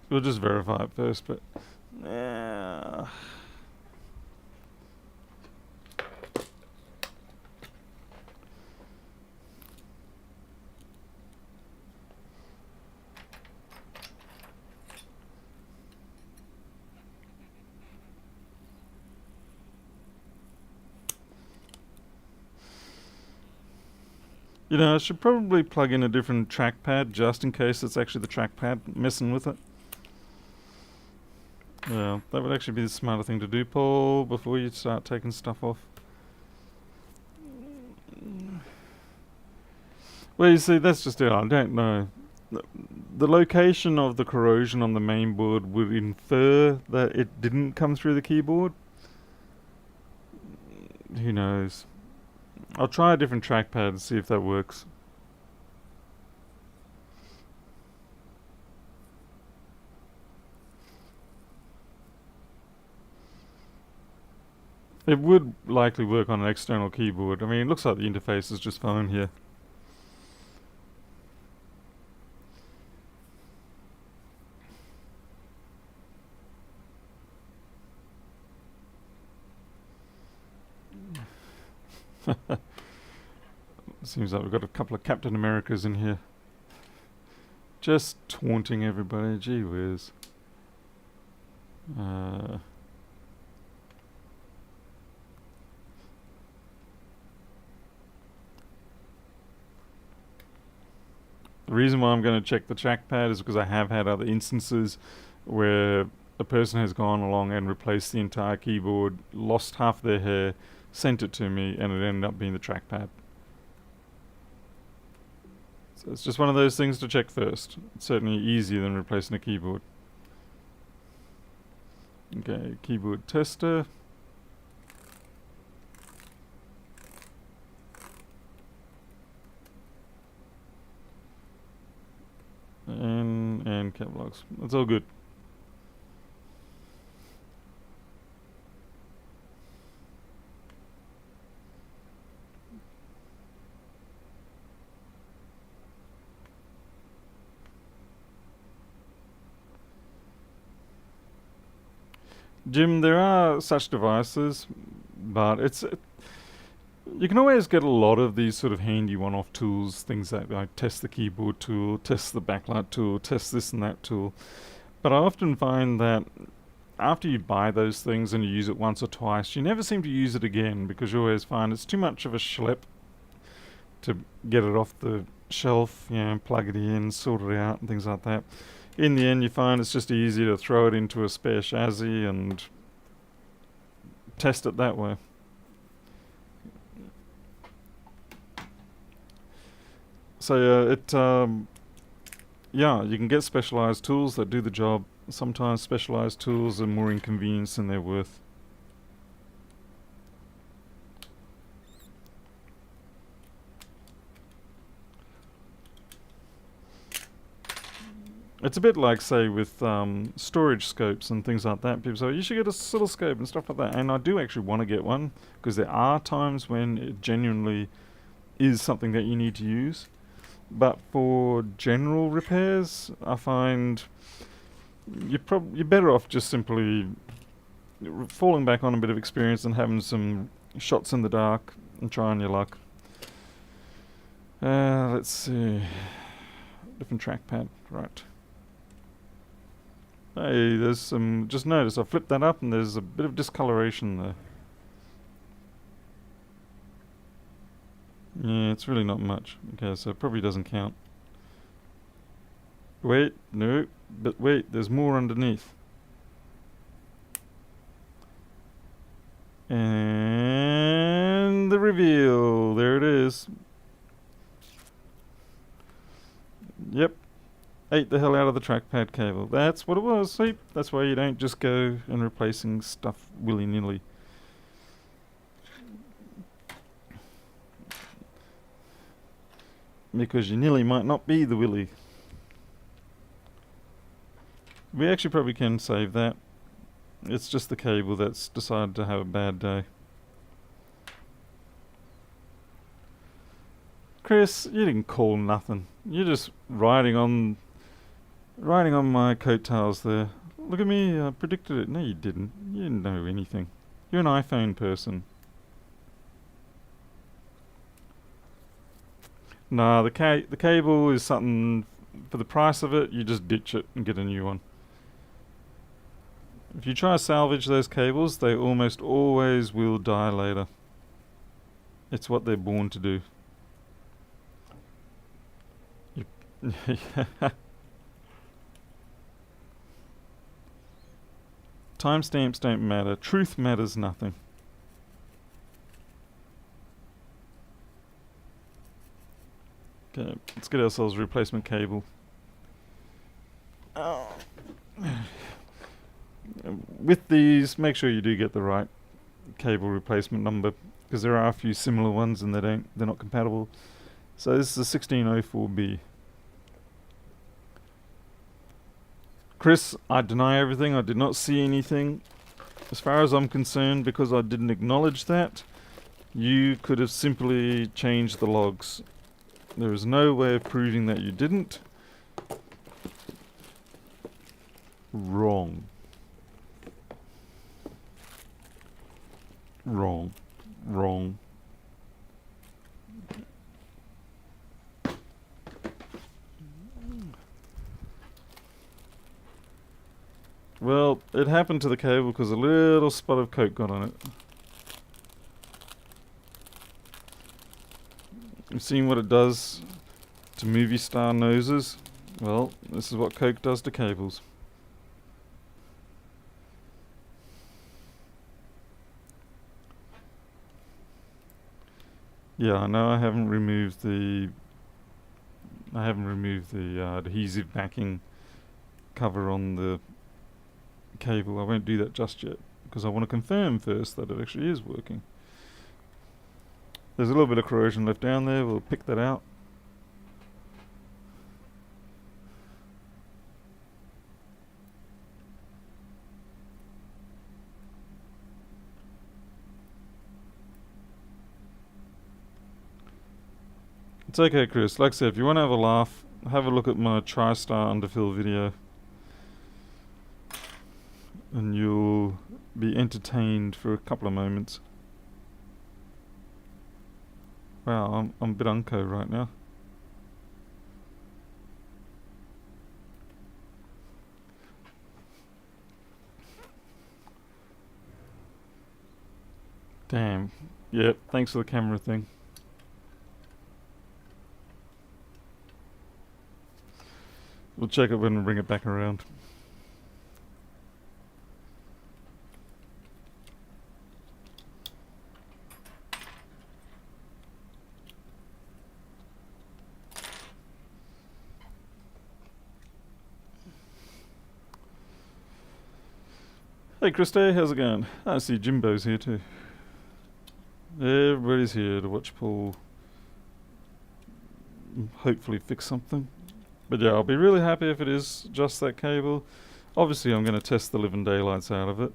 We'll just verify it first, but... You know, I should probably plug in a different trackpad just in case it's actually the trackpad messing with it. Yeah, that would actually be the smarter thing to do, Paul, before you start taking stuff off. Well, you see, that's just it. I don't know. The location of the corrosion on the main board would infer that it didn't come through the keyboard. Who knows? I'll try a different trackpad and see if that works. It would likely work on an external keyboard. I mean, it looks like the interface is just fine here. Seems like we've got a couple of Captain Americas in here. Just taunting everybody. Gee whiz. The reason why I'm going to check the trackpad is because I have had other instances where a person has gone along and replaced the entire keyboard, lost half their hair, sent it to me, and it ended up being the trackpad. So it's just one of those things to check first. It's certainly easier than replacing a keyboard. Okay, keyboard tester. And cap locks. That's all good. Jim, there are such devices, but you can always get a lot of these sort of handy one-off tools, things like test the keyboard tool, test the backlight tool, test this and that tool. But I often find that after you buy those things and you use it once or twice, you never seem to use it again because you always find it's too much of a schlep to get it off the shelf, plug it in, sort it out and things like that. In the end, you find it's just easier to throw it into a spare chassis and test it that way. So you can get specialized tools that do the job. Sometimes specialized tools are more inconvenience than they're worth. It's a bit like, say, with storage scopes and things like that. People say, you should get a oscilloscope and stuff like that. And I do actually want to get one, because there are times when it genuinely is something that you need to use. But for general repairs, I find you're better off just simply falling back on a bit of experience and having some shots in the dark and trying your luck. Let's see. Different trackpad, right. Hey, there's some, just notice I flipped that up and there's a bit of discoloration there. Yeah, it's really not much. Okay, so it probably doesn't count. Wait, no, but wait, there's more underneath. And the reveal, there it is. Yep, ate the hell out of the trackpad cable. That's what it was, see? That's why you don't just go and replacing stuff willy-nilly. Because you nearly might not be the willy. We actually probably can save that. It's just the cable that's decided to have a bad day. Chris, you didn't call nothing. You're just riding on my coattails there. Look at me, I predicted it. No, you didn't. You didn't know anything. You're an iPhone person. Nah, the cable is something, for the price of it, you just ditch it and get a new one. If you try to salvage those cables, they almost always will die later. It's what they're born to do. Timestamps don't matter. Truth matters nothing. Okay, let's get ourselves a replacement cable. Oh. With these, make sure you do get the right cable replacement number, because there are a few similar ones and they're not compatible. So this is a 1604B. Chris, I deny everything. I did not see anything. As far as I'm concerned, because I didn't acknowledge that, you could have simply changed the logs. There is no way of proving that you didn't. Wrong. Wrong. Wrong. Well, it happened to the cable because a little spot of coke got on it. You've seen what it does to movie star noses? Well, this is what coke does to cables. Yeah, I know I haven't removed the adhesive backing cover on the cable. I won't do that just yet because I want to confirm first that it actually is working. There's a little bit of corrosion left down there. We'll pick that out. It's okay, Chris. Like I said, if you want to have a laugh, have a look at my TriStar underfill video and you'll be entertained for a couple of moments. Wow, I'm a bit unco right now. Damn. Yep, thanks for the camera thing. We'll check it when we bring it back around. Hey Christy, how's it going? I see Jimbo's here too. Everybody's here to watch Paul hopefully fix something. But yeah, I'll be really happy if it is just that cable. Obviously I'm going to test the living daylights out of it.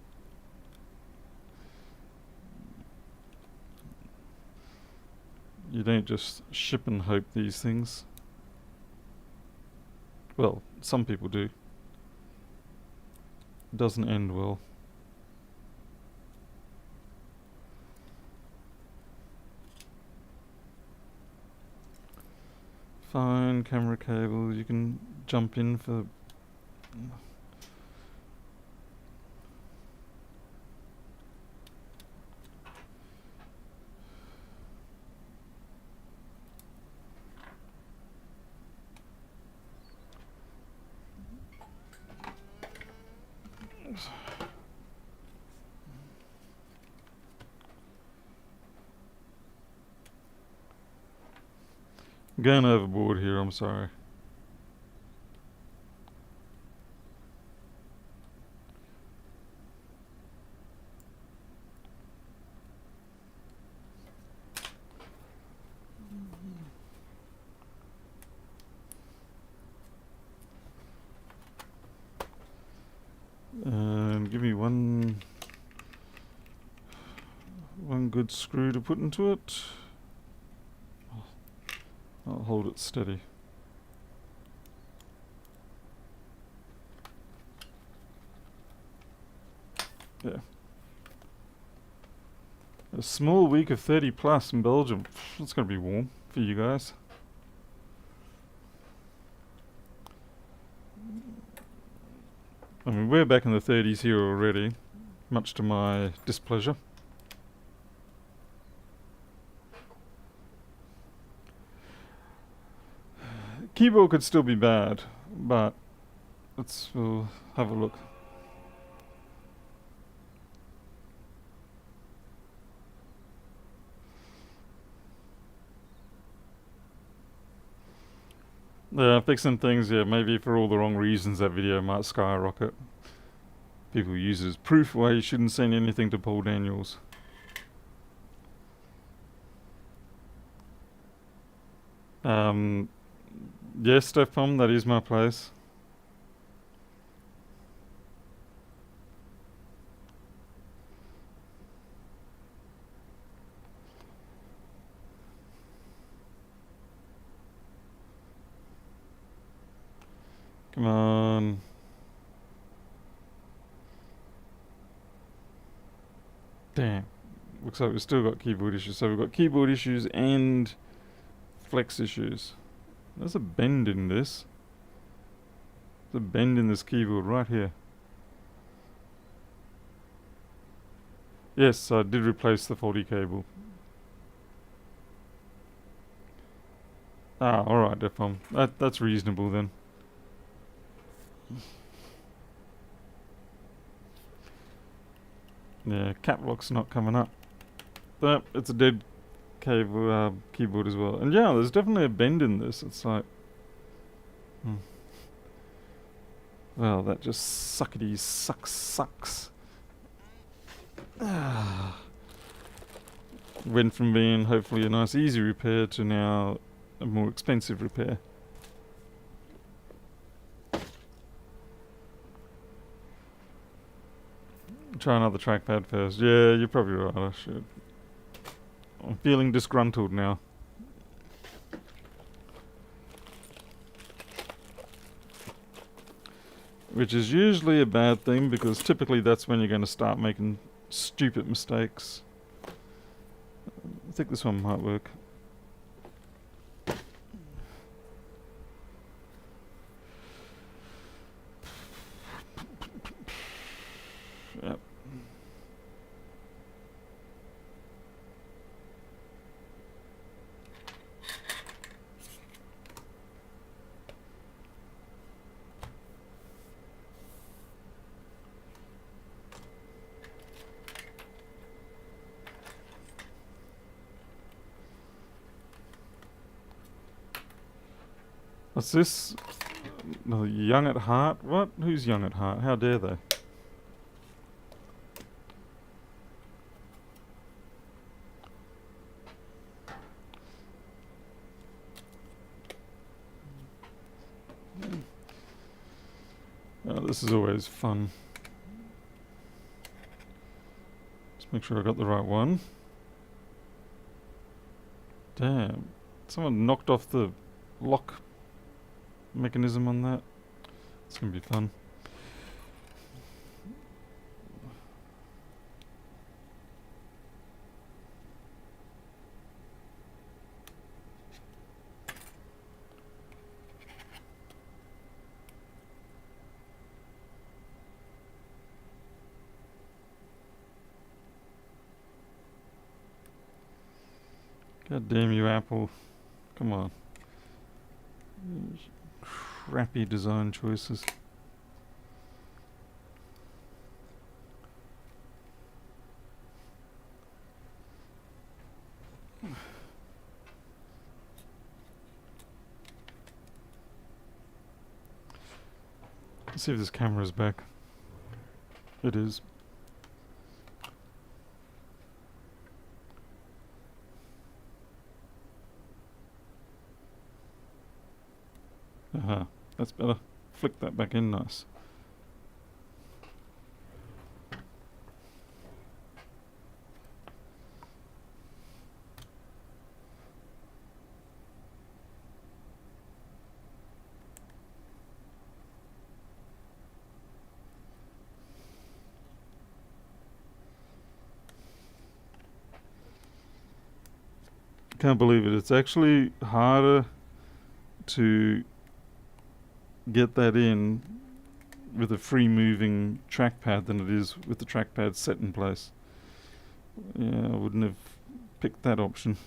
You don't just ship and hope these things. Well, some people do. It doesn't end well. Fine, camera cable, you can jump in for... Going overboard here, I'm sorry. Give me one good screw to put into it. I'll hold it steady. Yeah. A small week of 30 plus in Belgium. It's going to be warm for you guys. I mean, we're back in the 30s here already, much to my displeasure. Keyboard could still be bad, but we'll have a look. Yeah, fixing things, yeah, maybe for all the wrong reasons that video might skyrocket. People use it as proof why you shouldn't send anything to Paul Daniels. Yes, Stefan, that is my place. Come on. Damn. Looks like we've still got keyboard issues. So we've got keyboard issues and flex issues. There's a bend in this. There's a bend in this keyboard right here. Yes, I did replace the faulty cable. Ah, alright, Defcom. That's reasonable then. Yeah, cap lock's not coming up. But it's a dead cable keyboard as well. And yeah, there's definitely a bend in this. It's like... Well, that just suckety sucks. Went from being hopefully a nice easy repair to now a more expensive repair. Try another trackpad first. Yeah, you're probably right, I should. I'm feeling disgruntled now. Which is usually a bad thing, because typically that's when you're going to start making stupid mistakes. I think this one might work. Yep. What's this? No, young at heart? What? Who's young at heart? How dare they? Oh, this is always fun. Just make sure I got the right one. Damn. Someone knocked off the lock mechanism on that. It's gonna be fun. God damn you, Apple. Come on. Crappy design choices. Let's see if this camera's back. It is. Aha, that's better. Flick that back in nice. Can't believe it. It's actually harder to get that in with a free moving trackpad than it is with the trackpad set in place. Yeah, I wouldn't have picked that option.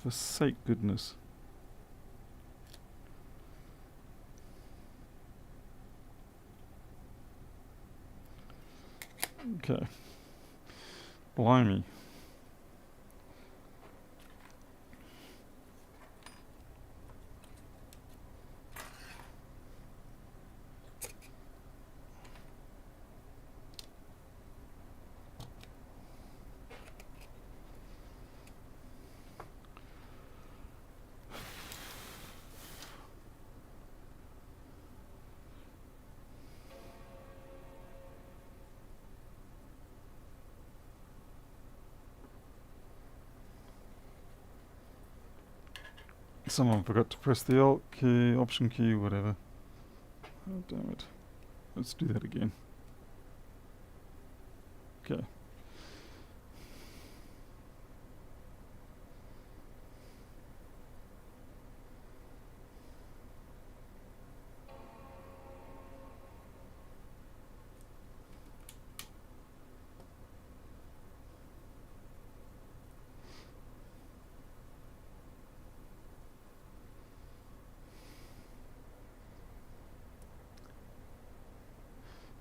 For sake goodness. Okay. Blimey. Someone forgot to press the Alt key, Option key, whatever. Oh, damn it. Let's do that again. Okay.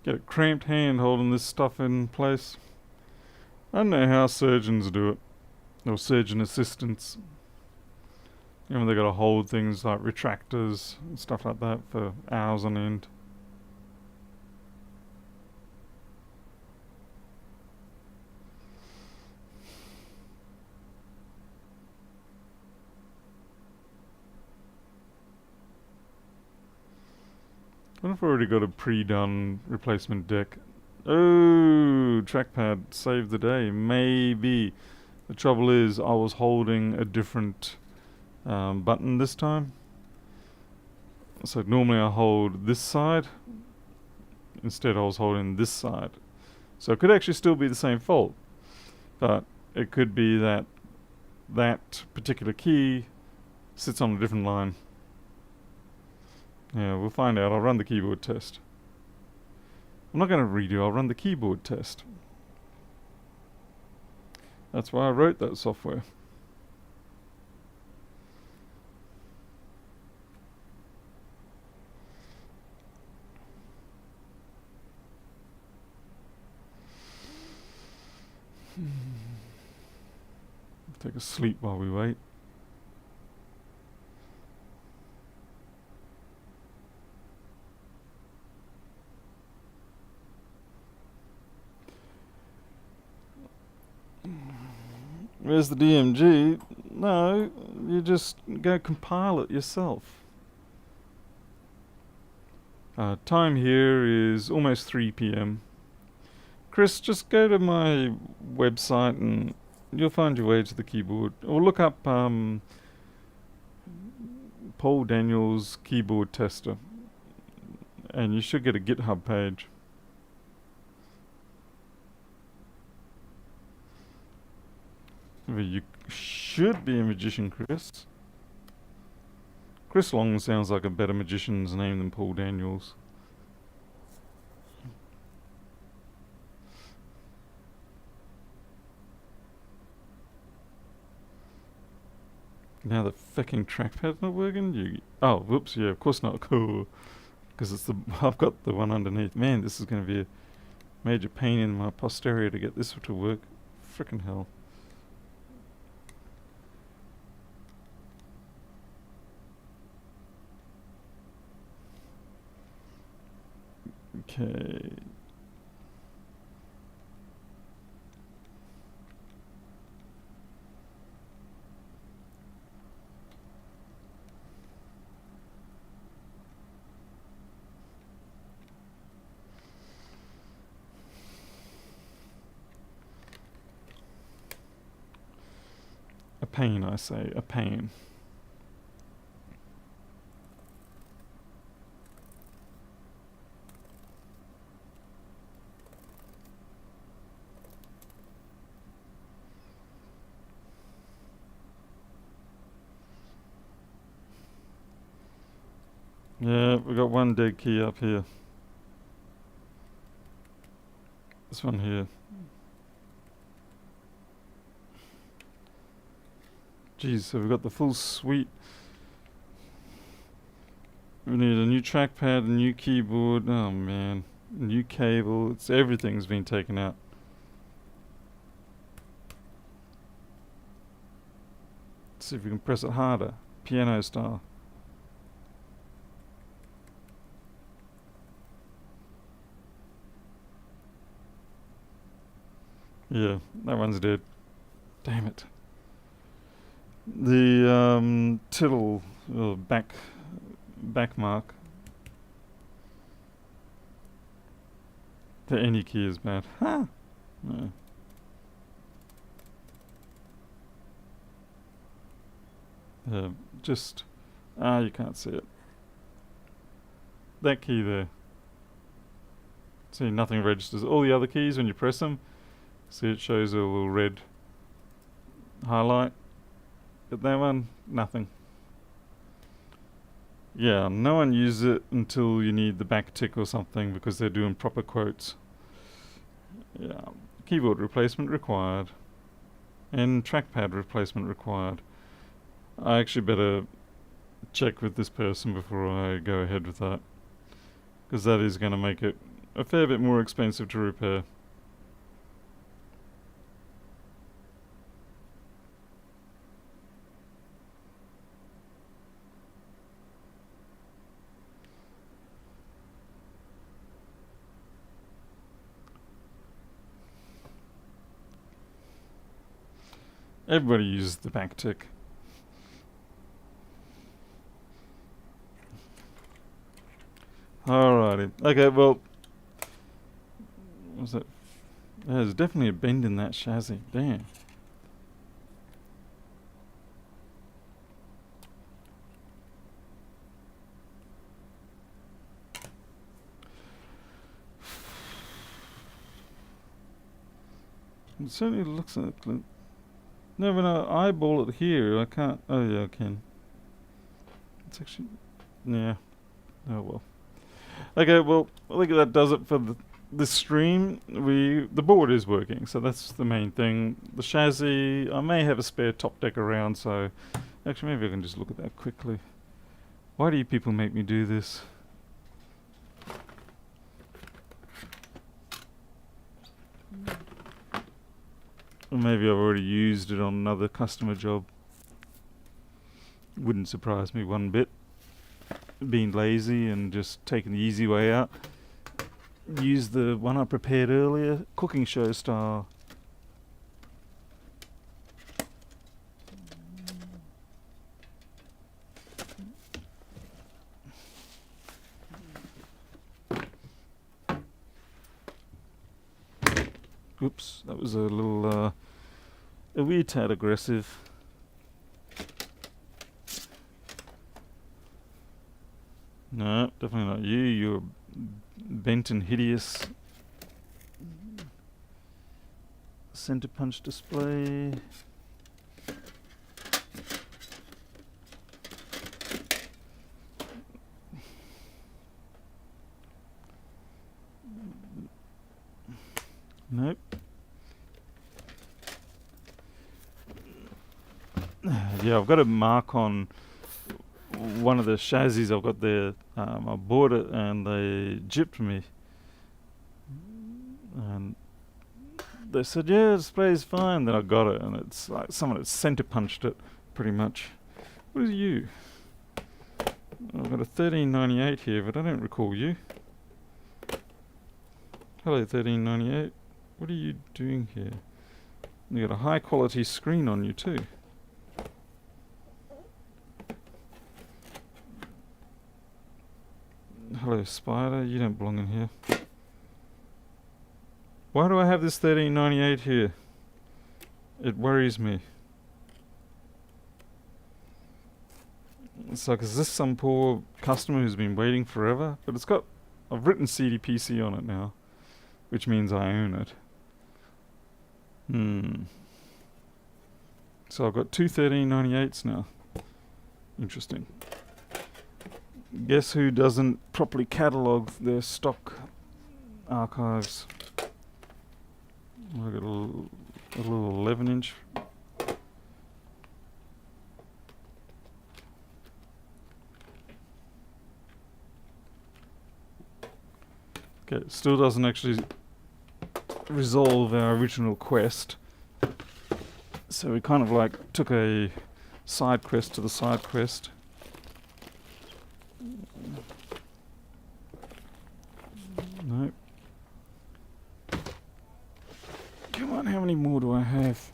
Get a cramped hand holding this stuff in place. I don't know how surgeons do it. Or surgeon assistants. You know, they gotta hold things like retractors and stuff like that for hours on end. I wonder if I already got a pre-done replacement deck. Oh, trackpad saved the day. Maybe. The trouble is, I was holding a different button this time. So normally I hold this side. Instead I was holding this side. So it could actually still be the same fault. But it could be that that particular key sits on a different line. Yeah, we'll find out. I'll run the keyboard test. I'm not going to redo, I'll run the keyboard test. That's why I wrote that software. Take a sleep while we wait. Where's the DMG? No, you just go compile it yourself. Time here is almost 3 p.m. Chris, just go to my website and you'll find your way to the keyboard. Or look up Paul Daniels keyboard tester, and you should get a GitHub page. Well, you should be a magician, Chris. Chris Long sounds like a better magician's name than Paul Daniels. Now the fucking trackpad's not working? Oh, whoops, yeah, of course not. Cool. Because it's the... I've got the one underneath. Man, this is going to be a major pain in my posterior to get this to work. Frickin' hell. Okay. A pain, I say, a pain. Yeah, we got one dead key up here. This one here. Geez, so we've got the full suite. We need a new trackpad, a new keyboard. Oh man, new cable. Everything's been taken out. Let's see if we can press it harder, piano style. Yeah, that one's dead. Damn it. The tittle back mark. The any key is bad. Ha! No. Just you can't see it. That key there. See, nothing registers. All the other keys, when you press them, see it shows a little red highlight. But that one, nothing. Yeah, no one uses it until you need the back tick or something because they're doing proper quotes. Yeah, keyboard replacement required. And trackpad replacement required. I actually better check with this person before I go ahead with that, because that is going to make it a fair bit more expensive to repair. Everybody uses the back tick. Alrighty. Okay, well... What's that? There's definitely a bend in that chassis. Damn. It certainly looks like... No, when I eyeball it here, I can't... Oh yeah, I can. It's actually... Yeah. Oh well. Okay, well, I think that does it for this stream. The board is working, so that's the main thing. The chassis, I may have a spare top deck around, so... Actually, maybe I can just look at that quickly. Why do you people make me do this? Or maybe I've already used it on another customer job. Wouldn't surprise me one bit. Being lazy and just taking the easy way out. Use the one I prepared earlier, cooking show style. Oops, that was a little, a wee tad aggressive. No, definitely not you. You're bent and hideous. Center punch display. Nope. Yeah, I've got a mark on one of the chassis I've got there. I bought it and they gypped me. And they said, yeah, the display's fine. Then I got it and it's like someone had center punched it, pretty much. What is you? I've got a 1398 here, but I don't recall you. Hello, 1398. What are you doing here? You got a high quality screen on you too. Hello, Spider. You don't belong in here. Why do I have this 1398 here? It worries me. It's like, is this some poor customer who's been waiting forever? But it's got, I've written CDPC on it now, which means I own it. So I've got two 1398s now. Interesting. Guess who doesn't properly catalogue their stock archives? I've got a little 11-inch. Okay, it still doesn't actually resolve our original quest. So we kind of like took a side quest to the side quest. Nope. Come on, how many more do I have?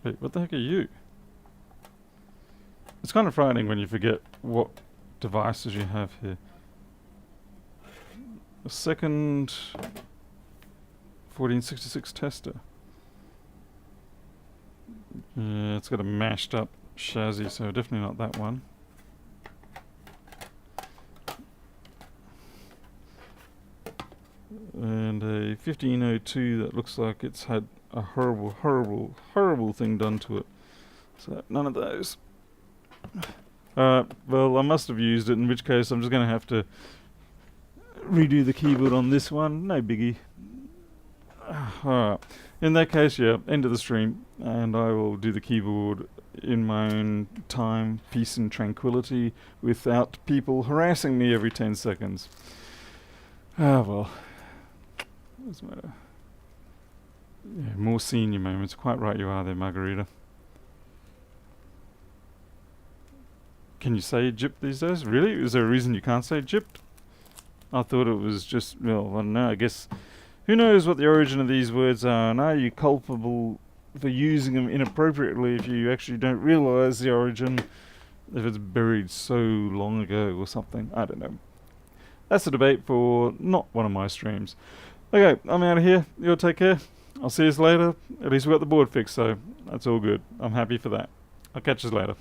Wait, what the heck are you? It's kind of frightening when you forget what devices you have here. A second 1466 tester. Yeah, it's got a mashed up chassis, so definitely not that one. And a 1502 that looks like it's had a horrible thing done to it. So none of those. Well, I must have used it, in which case I'm just going to have to redo the keyboard on this one. No biggie. Alright. In that case, yeah, end of the stream, and I will do the keyboard in my own time, peace and tranquility, without people harassing me every 10 seconds. Ah, well. Doesn't matter. Yeah, more senior moments. Quite right you are there, Margarita. Can you say gypped these days? Really? Is there a reason you can't say gypped? I thought it was just, well, I don't know, I guess, who knows what the origin of these words are, and are you culpable for using them inappropriately if you actually don't realise the origin, if it's buried so long ago or something? I don't know. That's a debate for not one of my streams. Okay, I'm out of here. You'll take care. I'll see you later. At least we got the board fixed, so that's all good. I'm happy for that. I'll catch you later.